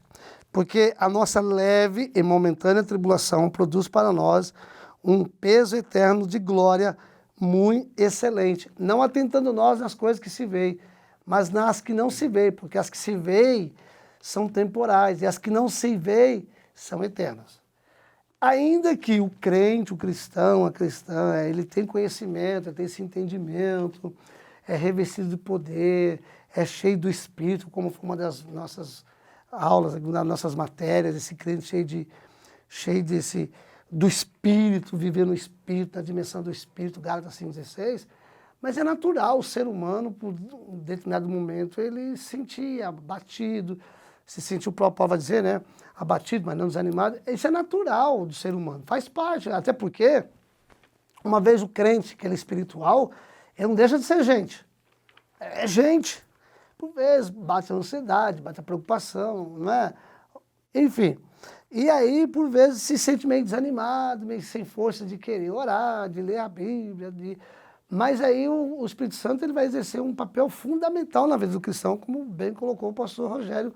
porque a nossa leve e momentânea tribulação produz para nós um peso eterno de glória muito excelente, não atentando nós nas coisas que se veem, mas nas que não se veem, porque as que se veem são temporais e as que não se veem são eternas. Ainda que o crente, o cristão, a cristã, ele tem conhecimento, ele tem esse entendimento, é revestido de poder, é cheio do Espírito, como foi uma das nossas aulas, das nossas matérias, esse crente cheio do Espírito, viver no Espírito, na dimensão do Espírito, Gálatas 5,16, mas é natural o ser humano, por um determinado momento, ele se sentia abatido, se sentiu, o próprio Paulo vai dizer, né? Abatido, mas não desanimado. Isso é natural do ser humano, faz parte, até porque, uma vez o crente, que ele é espiritual, ele não deixa de ser gente. É gente. Por vezes bate a ansiedade, bate a preocupação, não é? Enfim. E aí, por vezes, se sente meio desanimado, meio sem força de querer orar, de ler a Bíblia, Mas aí o Espírito Santo ele vai exercer um papel fundamental na vida do cristão, como bem colocou o pastor Rogério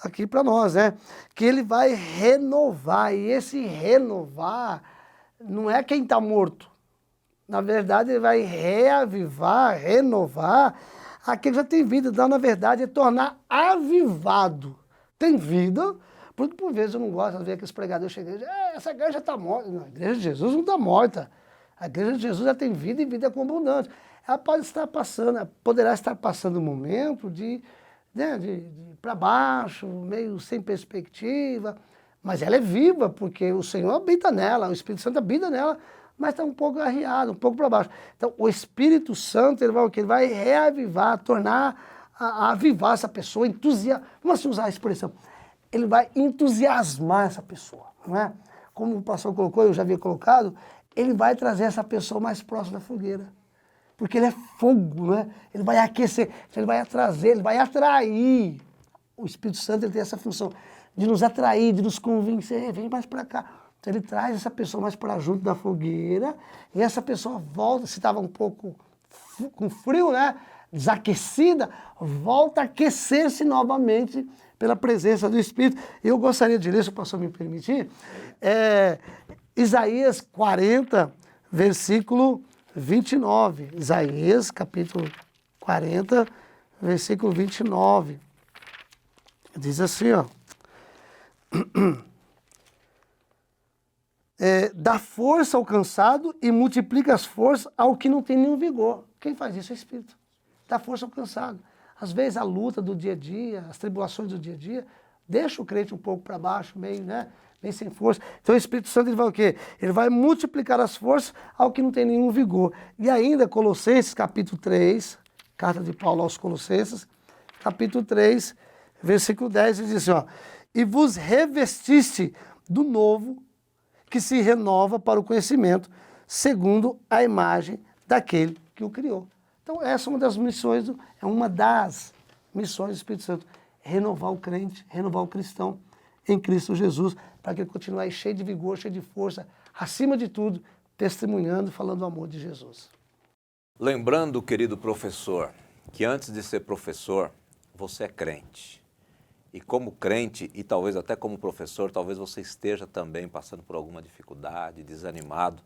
aqui para nós, né? Que ele vai renovar, e esse renovar não é quem está morto. Na verdade, ele vai reavivar, renovar aquele que já tem vida. Então, na verdade, é tornar avivado. Tem vida, por vezes eu não gosto de ver aqueles pregadores chegando e dizem, essa igreja está morta. Não, a igreja de Jesus não está morta. A igreja de Jesus já tem vida e vida com abundância. Ela pode estar passando, poderá estar passando um momento de para baixo, meio sem perspectiva, mas ela é viva, porque o Senhor habita nela, o Espírito Santo habita nela, mas está um pouco arriado, um pouco para baixo. Então, o Espírito Santo, ele vai o quê? Ele vai reavivar, tornar, avivar essa pessoa, entusiasmar, vamos assim usar a expressão, ele vai entusiasmar essa pessoa, não é? Como o pastor colocou, eu já havia colocado, ele vai trazer essa pessoa mais próxima da fogueira. Porque ele é fogo, né? Ele vai aquecer, ele vai trazer, ele vai atrair. O Espírito Santo ele tem essa função de nos atrair, de nos convencer, vem mais para cá. Então ele traz essa pessoa mais para junto da fogueira e essa pessoa volta, se estava um pouco com frio, né? Desaquecida, volta a aquecer-se novamente pela presença do Espírito. Eu gostaria de ler, se o pastor me permitir, Isaías 40, versículo 29, Isaías, capítulo 40, versículo 29. Diz assim, ó. Dá força ao cansado e multiplica as forças ao que não tem nenhum vigor. Quem faz isso é o Espírito. Dá força ao cansado. Às vezes a luta do dia a dia, as tribulações do dia a dia, deixa o crente um pouco para baixo, meio, né? Bem sem força. Então o Espírito Santo ele vai o quê? Ele vai multiplicar as forças ao que não tem nenhum vigor. E ainda Colossenses capítulo 3, carta de Paulo aos Colossenses, capítulo 3, versículo 10, ele diz assim, ó, e vos revestiste do novo que se renova para o conhecimento, segundo a imagem daquele que o criou. Então essa é uma das missões do Espírito Santo, renovar o crente, renovar o cristão em Cristo Jesus, para que ele continue cheio de vigor, cheio de força, acima de tudo, testemunhando e falando do amor de Jesus.
Lembrando, querido professor, que antes de ser professor, você é crente. E como crente, e talvez até como professor, talvez você esteja também passando por alguma dificuldade, desanimado.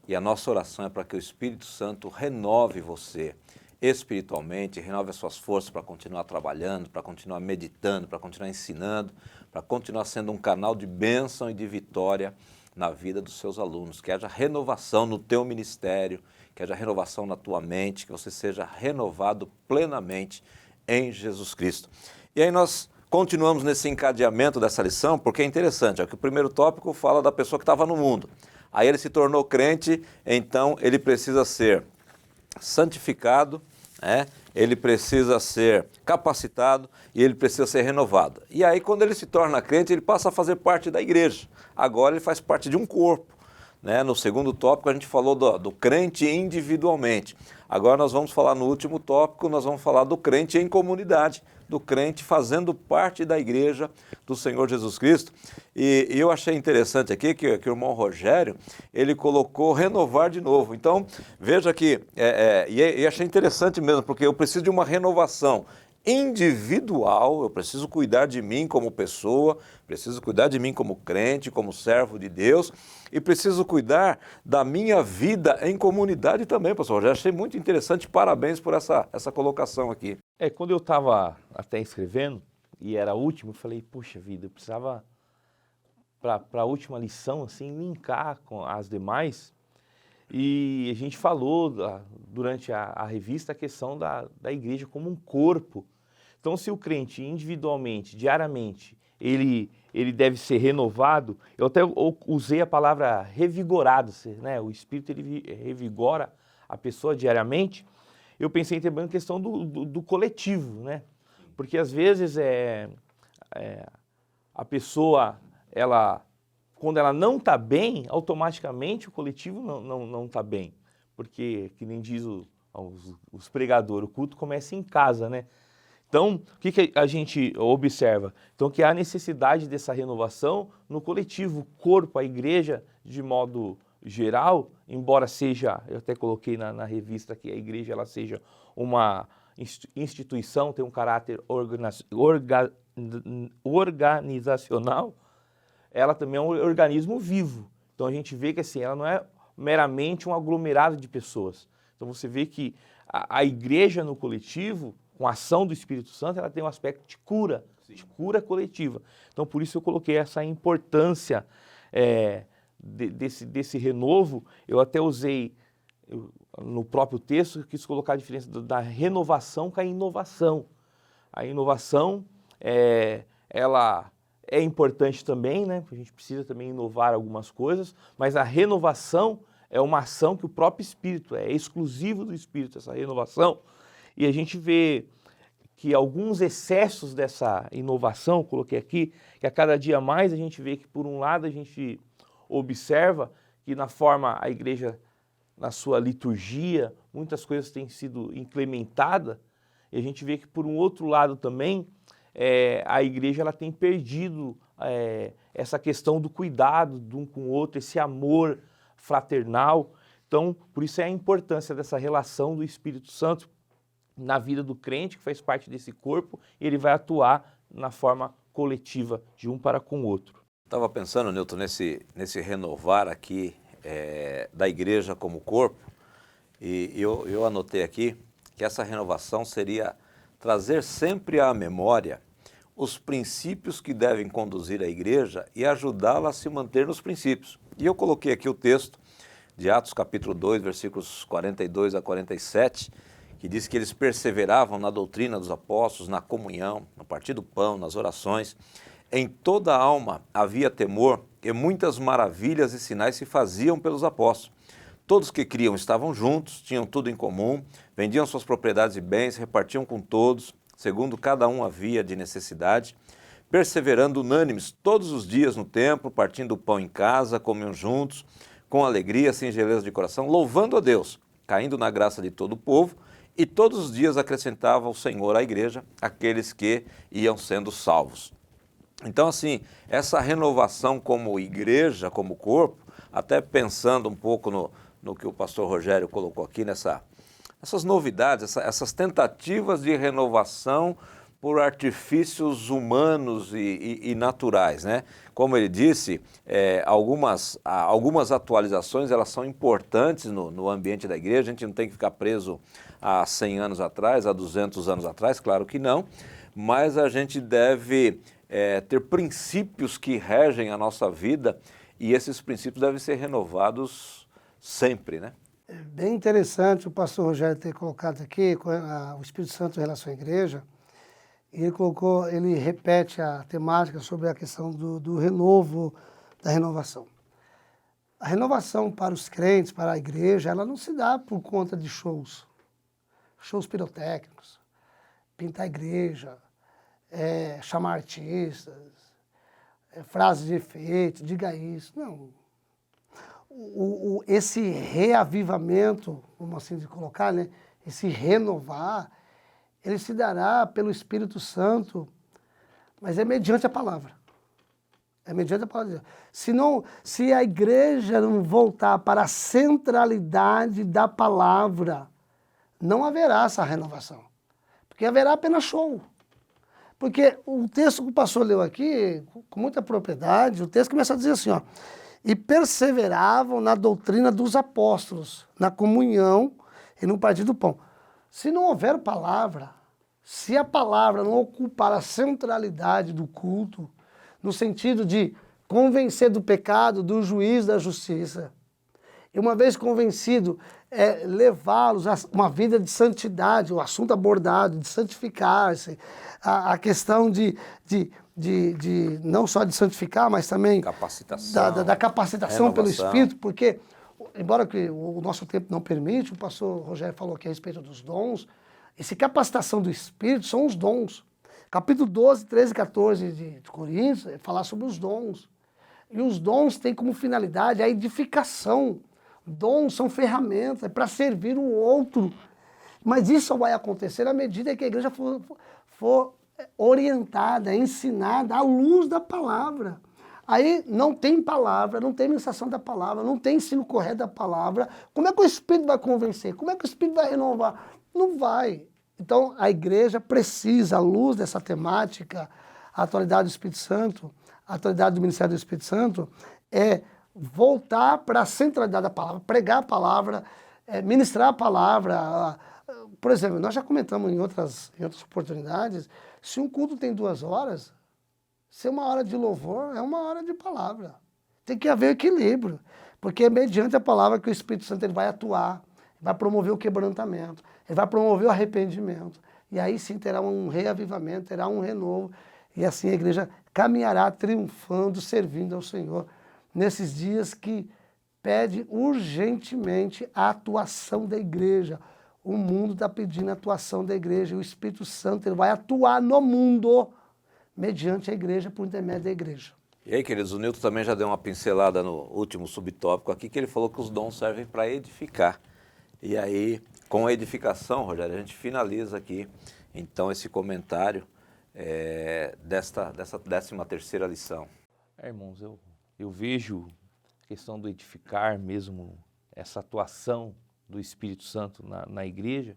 E a nossa oração é para que o Espírito Santo renove você. espiritualmente, renove as suas forças para continuar trabalhando, para continuar meditando, para continuar ensinando, para continuar sendo um canal de bênção e de vitória na vida dos seus alunos. Que haja renovação no teu ministério, que haja renovação na tua mente, que você seja renovado plenamente em Jesus Cristo. E aí nós continuamos nesse encadeamento dessa lição, porque é interessante, que o primeiro tópico fala da pessoa que estava no mundo. Aí ele se tornou crente, então ele precisa ser santificado, ele precisa ser capacitado e ele precisa ser renovado. E aí quando ele se torna crente, ele passa a fazer parte da igreja. Agora ele faz parte de um corpo. No segundo tópico a gente falou do crente individualmente. Agora nós vamos falar no último tópico, nós vamos falar do crente em comunidade, do crente fazendo parte da igreja do Senhor Jesus Cristo. E eu achei interessante aqui que o irmão Rogério, ele colocou renovar de novo. Então, veja que, e achei interessante mesmo, porque eu preciso de uma renovação individual, eu preciso cuidar de mim como pessoa, preciso cuidar de mim como crente, como servo de Deus, e preciso cuidar da minha vida em comunidade também, pastor. Já achei muito interessante, parabéns por essa colocação aqui.
Quando eu estava até escrevendo, e era a última, eu falei, puxa vida, eu precisava, para a última lição, assim, linkar com as demais. E a gente falou durante a revista a questão da igreja como um corpo. Então, se o crente individualmente, diariamente, ele deve ser renovado, eu até usei a palavra revigorado, o Espírito ele revigora a pessoa diariamente. Eu pensei também na questão do coletivo, porque às vezes a pessoa, quando ela não está bem, automaticamente o coletivo não está bem. Porque, que nem diz os pregadores, o culto começa em casa, Então, o que a gente observa? Então, que há necessidade dessa renovação no coletivo, o corpo, a igreja, de modo geral, embora seja, eu até coloquei na revista que a igreja ela seja uma instituição, tem um caráter organizacional, ela também é um organismo vivo. Então a gente vê que assim, ela não é meramente um aglomerado de pessoas. Então você vê que a igreja no coletivo, com a ação do Espírito Santo, ela tem um aspecto de cura, de cura coletiva. Então por isso eu coloquei essa importância desse renovo. Eu até usei no próprio texto, eu quis colocar a diferença da renovação com a inovação. A inovação, ela é importante também, a gente precisa também inovar algumas coisas, mas a renovação é uma ação que o próprio Espírito, é exclusivo do Espírito, essa renovação. E a gente vê que alguns excessos dessa inovação, coloquei aqui, que a cada dia mais a gente vê que, por um lado, a gente observa que na forma, a igreja, na sua liturgia, muitas coisas têm sido implementadas, e a gente vê que, por um outro lado também, a igreja ela tem perdido essa questão do cuidado de um com o outro, esse amor fraternal. Então, por isso é a importância dessa relação do Espírito Santo na vida do crente, que faz parte desse corpo, e ele vai atuar na forma coletiva de um para com o outro.
Estava pensando, Newton, nesse renovar aqui da igreja como corpo, e eu anotei aqui que essa renovação seria trazer sempre à memória os princípios que devem conduzir a igreja e ajudá-la a se manter nos princípios. E eu coloquei aqui o texto de Atos capítulo 2, versículos 42 a 47, que diz que eles perseveravam na doutrina dos apóstolos, na comunhão, no partir do pão, nas orações. Em toda a alma havia temor e muitas maravilhas e sinais se faziam pelos apóstolos. Todos que criam estavam juntos, tinham tudo em comum, vendiam suas propriedades e bens, repartiam com todos, segundo cada um havia de necessidade, perseverando unânimes todos os dias no templo, partindo o pão em casa, comiam juntos, com alegria, singeleza de coração, louvando a Deus, caindo na graça de todo o povo, e todos os dias acrescentava o Senhor à igreja aqueles que iam sendo salvos. Então, assim, essa renovação como igreja, como corpo, até pensando um pouco no que o pastor Rogério colocou aqui, essas novidades, essas tentativas de renovação por artifícios humanos e naturais, né? Como ele disse, algumas atualizações elas são importantes no ambiente da igreja. A gente não tem que ficar preso a 100 anos atrás, a 200 anos atrás, claro que não, mas a gente deve ter princípios que regem a nossa vida e esses princípios devem ser renovados sempre, né?
É bem interessante o pastor Rogério ter colocado aqui o Espírito Santo em relação à igreja. E ele repete a temática sobre a questão do renovo, da renovação. A renovação para os crentes, para a igreja, ela não se dá por conta de shows pirotécnicos, pintar a igreja, chamar artistas, frases de efeito, diga isso. Não. Esse reavivamento, vamos assim colocar, né? Esse renovar, ele se dará pelo Espírito Santo, mas é mediante a palavra. É mediante a palavra de Deus. Se a igreja não voltar para a centralidade da palavra, não haverá essa renovação. Porque haverá apenas show. Porque o texto que o pastor leu aqui, com muita propriedade, o texto começa a dizer assim, ó, e perseveravam na doutrina dos apóstolos, na comunhão e no partir do pão. Se não houver palavra, se a palavra não ocupar a centralidade do culto, no sentido de convencer do pecado, do juízo, da justiça, e uma vez convencido, levá-los a uma vida de santidade, o assunto abordado, de santificar-se, a questão de não só de santificar, mas também
capacitação,
da capacitação pelo
renovação.
Espírito, porque, embora que o nosso tempo não permite, o pastor Rogério falou aqui a respeito dos dons, essa capacitação do Espírito são os dons. Capítulo 12, 13 e 14 de Coríntios é falar sobre os dons. E os dons têm como finalidade a edificação. Dons são ferramentas, é para servir o outro. Mas isso só vai acontecer à medida que a igreja for orientada, ensinada à luz da palavra. Aí não tem palavra, não tem ministração da palavra, não tem ensino correto da palavra. Como é que o Espírito vai convencer? Como é que o Espírito vai renovar? Não vai. Então a igreja precisa, à luz dessa temática, a atualidade do Espírito Santo, a atualidade do ministério do Espírito Santo, é voltar para a centralidade da palavra, pregar a palavra, ministrar a palavra. Por exemplo, nós já comentamos em outras oportunidades, se um culto tem 2 horas, se 1 hora de louvor é 1 hora de palavra. Tem que haver equilíbrio, porque é mediante a palavra que o Espírito Santo ele vai atuar, vai promover o quebrantamento, ele vai promover o arrependimento. E aí sim terá um reavivamento, terá um renovo, e assim a igreja caminhará triunfando, servindo ao Senhor, nesses dias que pede urgentemente a atuação da igreja. O mundo está pedindo a atuação da igreja, e o Espírito Santo ele vai atuar no mundo, mediante a igreja, por intermédio da igreja.
E aí, queridos, o Nilton também já deu uma pincelada no último subtópico aqui, que ele falou que os dons servem para edificar. E aí, com a edificação, Rogério, a gente finaliza aqui, então, esse comentário dessa 13ª lição.
Irmãos, eu vejo a questão do edificar mesmo, essa atuação do Espírito Santo na igreja,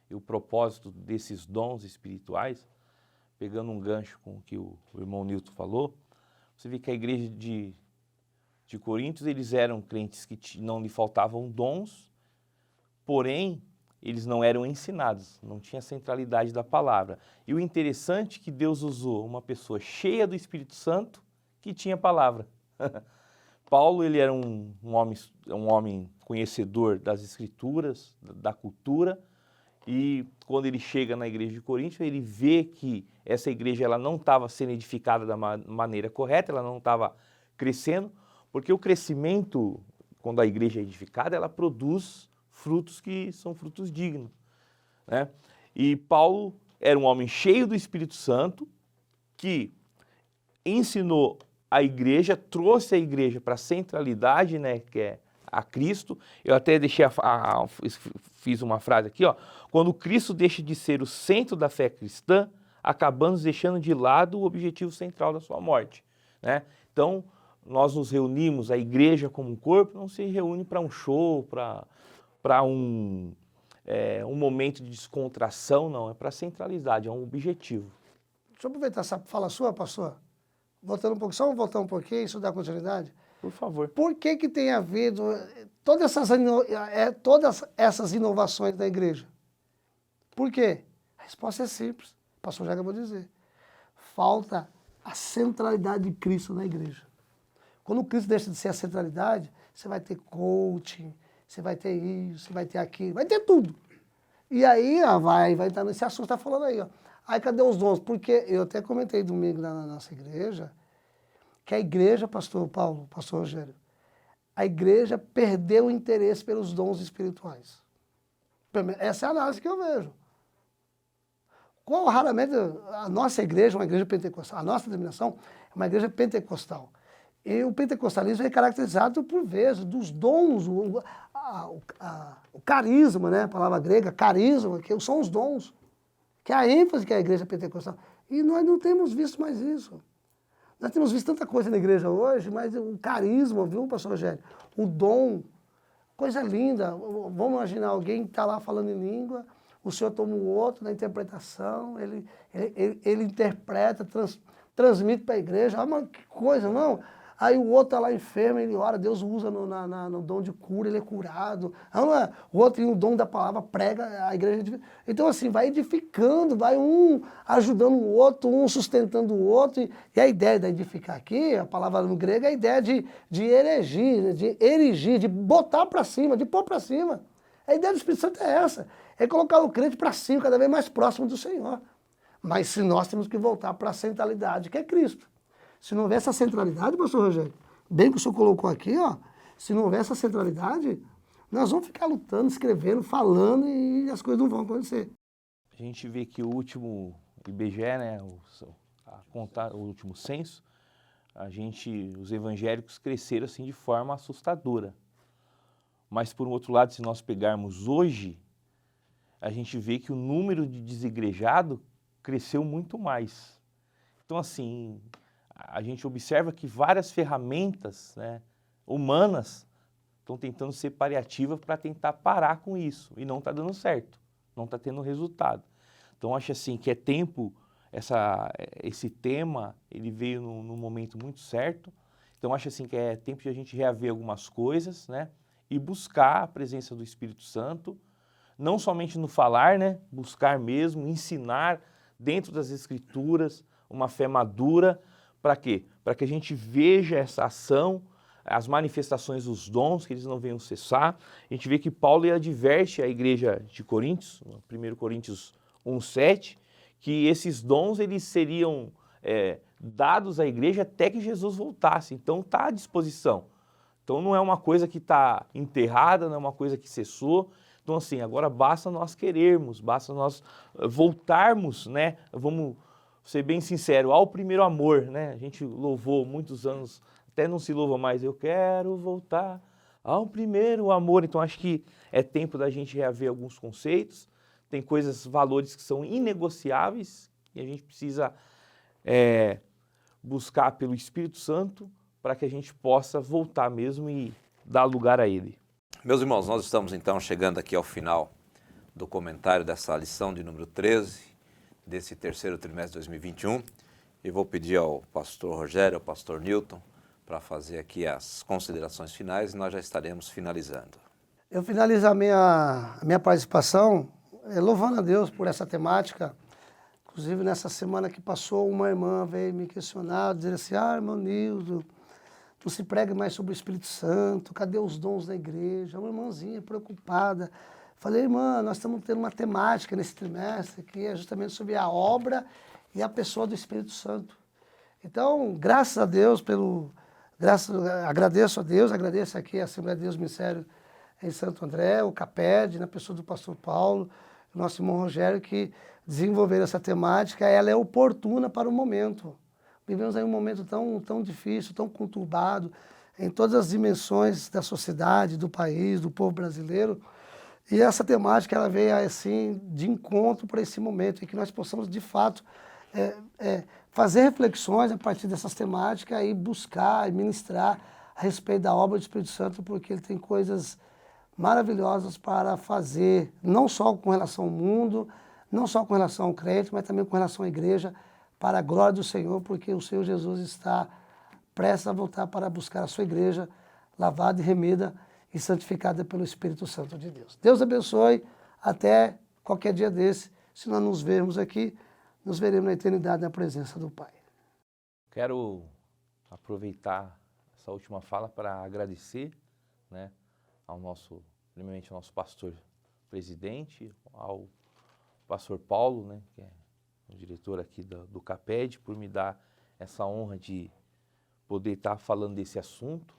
e o propósito desses dons espirituais, pegando um gancho com o que o irmão Nilton falou, você vê que a igreja de Coríntios, eles eram crentes que não lhe faltavam dons, porém, eles não eram ensinados, não tinha centralidade da palavra. E o interessante é que Deus usou uma pessoa cheia do Espírito Santo que tinha palavra. Paulo, ele era um homem conhecedor das Escrituras, da cultura, e quando ele chega na igreja de Corinto, ele vê que essa igreja ela não estava sendo edificada da maneira correta, ela não estava crescendo, porque o crescimento, quando a igreja é edificada, ela produz frutos que são frutos dignos, né? E Paulo era um homem cheio do Espírito Santo, que ensinou a igreja, trouxe a igreja para a centralidade, né, que é a Cristo. Eu até fiz uma frase aqui, ó, quando Cristo deixa de ser o centro da fé cristã, acabamos deixando de lado o objetivo central da sua morte, né? Então, nós nos reunimos, a igreja como um corpo não se reúne para um show, para um momento de descontração, não, é para centralidade, é um objetivo.
eu aproveitar essa fala sua, pastor, voltando um pouco, só voltar um pouquinho, isso dá continuidade.
Por favor.
Por que que tem havido todas essas inovações da igreja? Por quê? A resposta é simples, o pastor já acabou de dizer. Falta a centralidade de Cristo na igreja. Quando Cristo deixa de ser a centralidade, você vai ter coaching, você vai ter isso, você vai ter aquilo, vai ter tudo. E aí vai entrar nesse assunto que está falando aí. Ó. Aí cadê os dons? Porque eu até comentei domingo na nossa igreja, que a igreja, pastor Paulo, pastor Rogério, a igreja perdeu o interesse pelos dons espirituais. Essa é a análise que eu vejo. Raramente, a nossa igreja é uma igreja pentecostal, a nossa denominação é uma igreja pentecostal. E o pentecostalismo é caracterizado por vezes dos dons, o carisma, né? A palavra grega, carisma, que são os dons, que é a ênfase que é a igreja pentecostal. E nós não temos visto mais isso. Nós temos visto tanta coisa na igreja hoje, mas o carisma, viu, pastor Rogério? O dom, coisa linda. Vamos imaginar alguém que está lá falando em língua, o senhor toma o outro na interpretação, ele interpreta, transmite para a igreja. Ah, mas que coisa, não? Aí o outro está lá enfermo, ele ora, Deus usa no dom de cura, ele é curado. O outro tem o dom da palavra, prega, a igreja... Então assim, vai edificando, vai um ajudando o outro, um sustentando o outro. E a ideia de edificar aqui, a palavra no grego, é a ideia de erigir, de botar para cima, de pôr para cima. A ideia do Espírito Santo é essa, é colocar o crente para cima, cada vez mais próximo do Senhor. Mas se nós temos que voltar para a centralidade, que é Cristo. Se não houver essa centralidade, pastor Rogério, bem que o senhor colocou aqui, ó, se não houver essa centralidade, nós vamos ficar lutando, escrevendo, falando e as coisas não vão acontecer.
A gente vê que o último IBGE, né, o último censo, os evangélicos cresceram assim de forma assustadora. Mas por um outro lado, se nós pegarmos hoje, a gente vê que o número de desigrejados cresceu muito mais. Então assim, a gente observa que várias ferramentas, né, humanas estão tentando ser paliativas para tentar parar com isso. E não está dando certo, não está tendo resultado. Então acho assim que é tempo, esse tema, ele veio num momento muito certo. Então acho assim que é tempo de a gente reaver algumas coisas, né, e buscar a presença do Espírito Santo, não somente no falar, né, buscar mesmo, ensinar dentro das Escrituras uma fé madura. Para quê? Para que a gente veja essa ação, as manifestações dos dons, que eles não venham cessar. A gente vê que Paulo adverte a igreja de Coríntios, 1 Coríntios 1:7, que esses dons eles seriam dados à igreja até que Jesus voltasse. Então está à disposição. Então não é uma coisa que está enterrada, não é uma coisa que cessou. Então assim, agora basta nós querermos, basta nós voltarmos, né? Vamos ser bem sincero, ao primeiro amor, né? A gente louvou muitos anos, até não se louva mais, eu quero voltar ao primeiro amor. Então acho que é tempo da gente reaver alguns conceitos, tem valores que são inegociáveis e a gente precisa buscar pelo Espírito Santo para que a gente possa voltar mesmo e dar lugar a Ele.
Meus irmãos, nós estamos então chegando aqui ao final do comentário dessa lição de número 13, desse terceiro trimestre de 2021, e vou pedir ao pastor Rogério, ao pastor Newton, para fazer aqui as considerações finais e nós já estaremos finalizando.
Eu finalizo a minha participação louvando a Deus por essa temática. Inclusive, nessa semana que passou, uma irmã veio me questionar, dizer assim, irmão Nildo, não se prega mais sobre o Espírito Santo, cadê os dons da igreja? Uma irmãzinha preocupada. Falei, irmã, nós estamos tendo uma temática nesse trimestre que é justamente sobre a obra e a pessoa do Espírito Santo. Então, graças a Deus, agradeço a Deus, agradeço aqui a Assembleia de Deus Ministério em Santo André, o CAPED, na pessoa do pastor Paulo, o nosso irmão Rogério, que desenvolveram essa temática, ela é oportuna para o momento. Vivemos aí um momento tão difícil, tão conturbado, em todas as dimensões da sociedade, do país, do povo brasileiro. E essa temática ela veio assim de encontro para esse momento, em que nós possamos, de fato, fazer reflexões a partir dessas temáticas e buscar e ministrar a respeito da obra do Espírito Santo, porque ele tem coisas maravilhosas para fazer, não só com relação ao mundo, não só com relação ao crente, mas também com relação à igreja, para a glória do Senhor, porque o Senhor Jesus está prestes a voltar para buscar a sua igreja, lavada e remida e santificada pelo Espírito Santo de Deus. Deus abençoe, até qualquer dia desse. Se nós nos vermos aqui, nos veremos na eternidade na presença do Pai.
Quero aproveitar essa última fala para agradecer, né, primeiramente ao nosso pastor presidente, ao pastor Paulo, né, que é o diretor aqui do CAPED, por me dar essa honra de poder estar falando desse assunto.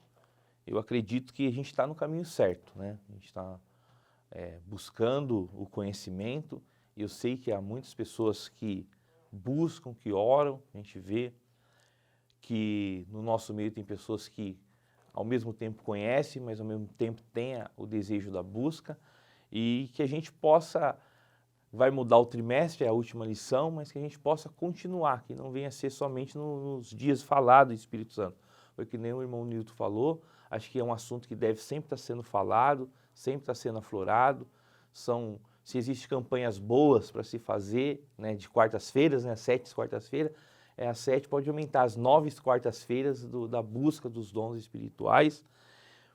Eu acredito que a gente está no caminho certo, né? A gente está buscando o conhecimento, e eu sei que há muitas pessoas que buscam, que oram. A gente vê que no nosso meio tem pessoas que ao mesmo tempo conhecem, mas ao mesmo tempo têm o desejo da busca, e que a gente possa, vai mudar o trimestre, é a última lição, mas que a gente possa continuar, que não venha a ser somente nos dias falados do Espírito Santo. Foi que nem o irmão Nilton falou, acho que é um assunto que deve sempre estar sendo falado, sempre estar sendo aflorado. Se existem campanhas boas para se fazer, né, de quartas-feiras, né, 7 quartas-feiras, às 7 pode aumentar as 9 quartas-feiras da busca dos dons espirituais,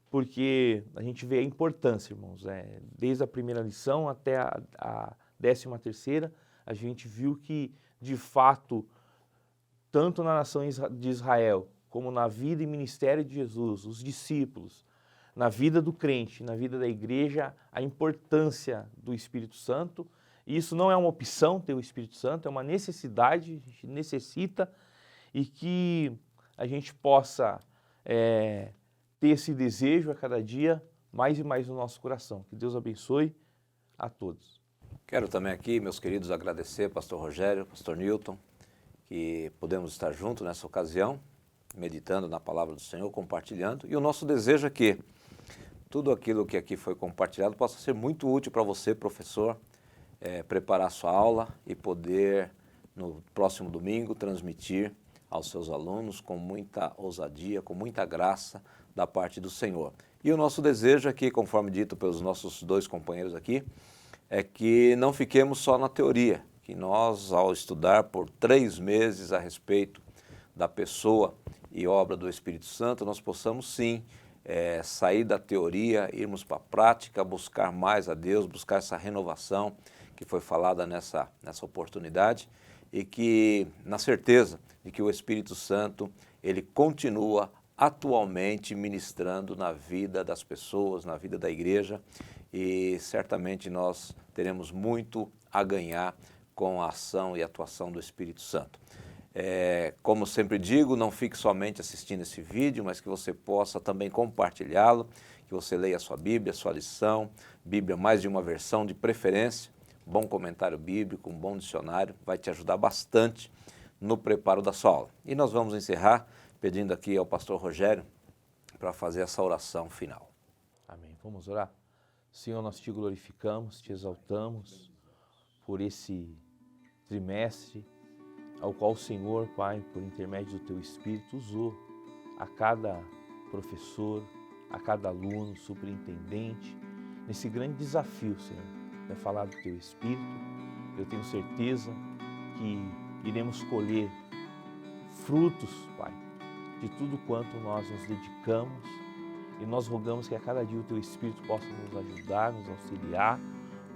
porque a gente vê a importância, irmãos, desde a primeira lição até a 13ª, a gente viu que, de fato, tanto na nação de Israel, como na vida e ministério de Jesus, os discípulos, na vida do crente, na vida da igreja, a importância do Espírito Santo. E isso não é uma opção, ter o Espírito Santo, é uma necessidade, a gente necessita, e que a gente possa ter esse desejo a cada dia, mais e mais no nosso coração. Que Deus abençoe a todos.
Quero também aqui, meus queridos, agradecer pastor Rogério, pastor Nilton, que podemos estar juntos nessa ocasião, meditando na palavra do Senhor, compartilhando. E o nosso desejo é que tudo aquilo que aqui foi compartilhado possa ser muito útil para você, professor, preparar sua aula e poder, no próximo domingo, transmitir aos seus alunos com muita ousadia, com muita graça da parte do Senhor. E o nosso desejo aqui, conforme dito pelos nossos dois companheiros aqui, é que não fiquemos só na teoria, que nós, ao estudar por 3 meses a respeito da pessoa e obra do Espírito Santo, nós possamos sim sair da teoria, irmos para a prática, buscar mais a Deus, buscar essa renovação que foi falada nessa oportunidade, e que, na certeza de que o Espírito Santo, ele continua atualmente ministrando na vida das pessoas, na vida da igreja, e certamente nós teremos muito a ganhar com a ação e atuação do Espírito Santo. Como sempre digo, não fique somente assistindo esse vídeo, mas que você possa também compartilhá-lo, que você leia a sua Bíblia, a sua lição, Bíblia mais de uma versão de preferência, bom comentário bíblico, um bom dicionário, vai te ajudar bastante no preparo da sua aula. E nós vamos encerrar pedindo aqui ao pastor Rogério para fazer essa oração final.
Amém. Vamos orar? Senhor, nós te glorificamos, te exaltamos por esse trimestre, ao qual o Senhor, Pai, por intermédio do Teu Espírito, usou a cada professor, a cada aluno, superintendente, nesse grande desafio, Senhor, é falar do Teu Espírito. Eu tenho certeza que iremos colher frutos, Pai, de tudo quanto nós nos dedicamos, e nós rogamos que a cada dia o Teu Espírito possa nos ajudar, nos auxiliar,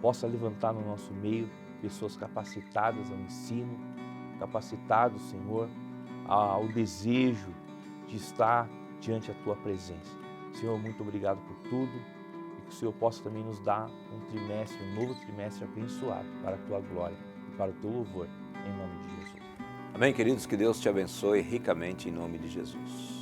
possa levantar no nosso meio pessoas capacitadas ao ensino, capacitados, Senhor, ao desejo de estar diante da Tua presença. Senhor, muito obrigado por tudo, e que o Senhor possa também nos dar um novo trimestre abençoado para a Tua glória e para o Teu louvor, em nome de Jesus.
Amém, queridos? Que Deus te abençoe ricamente em nome de Jesus.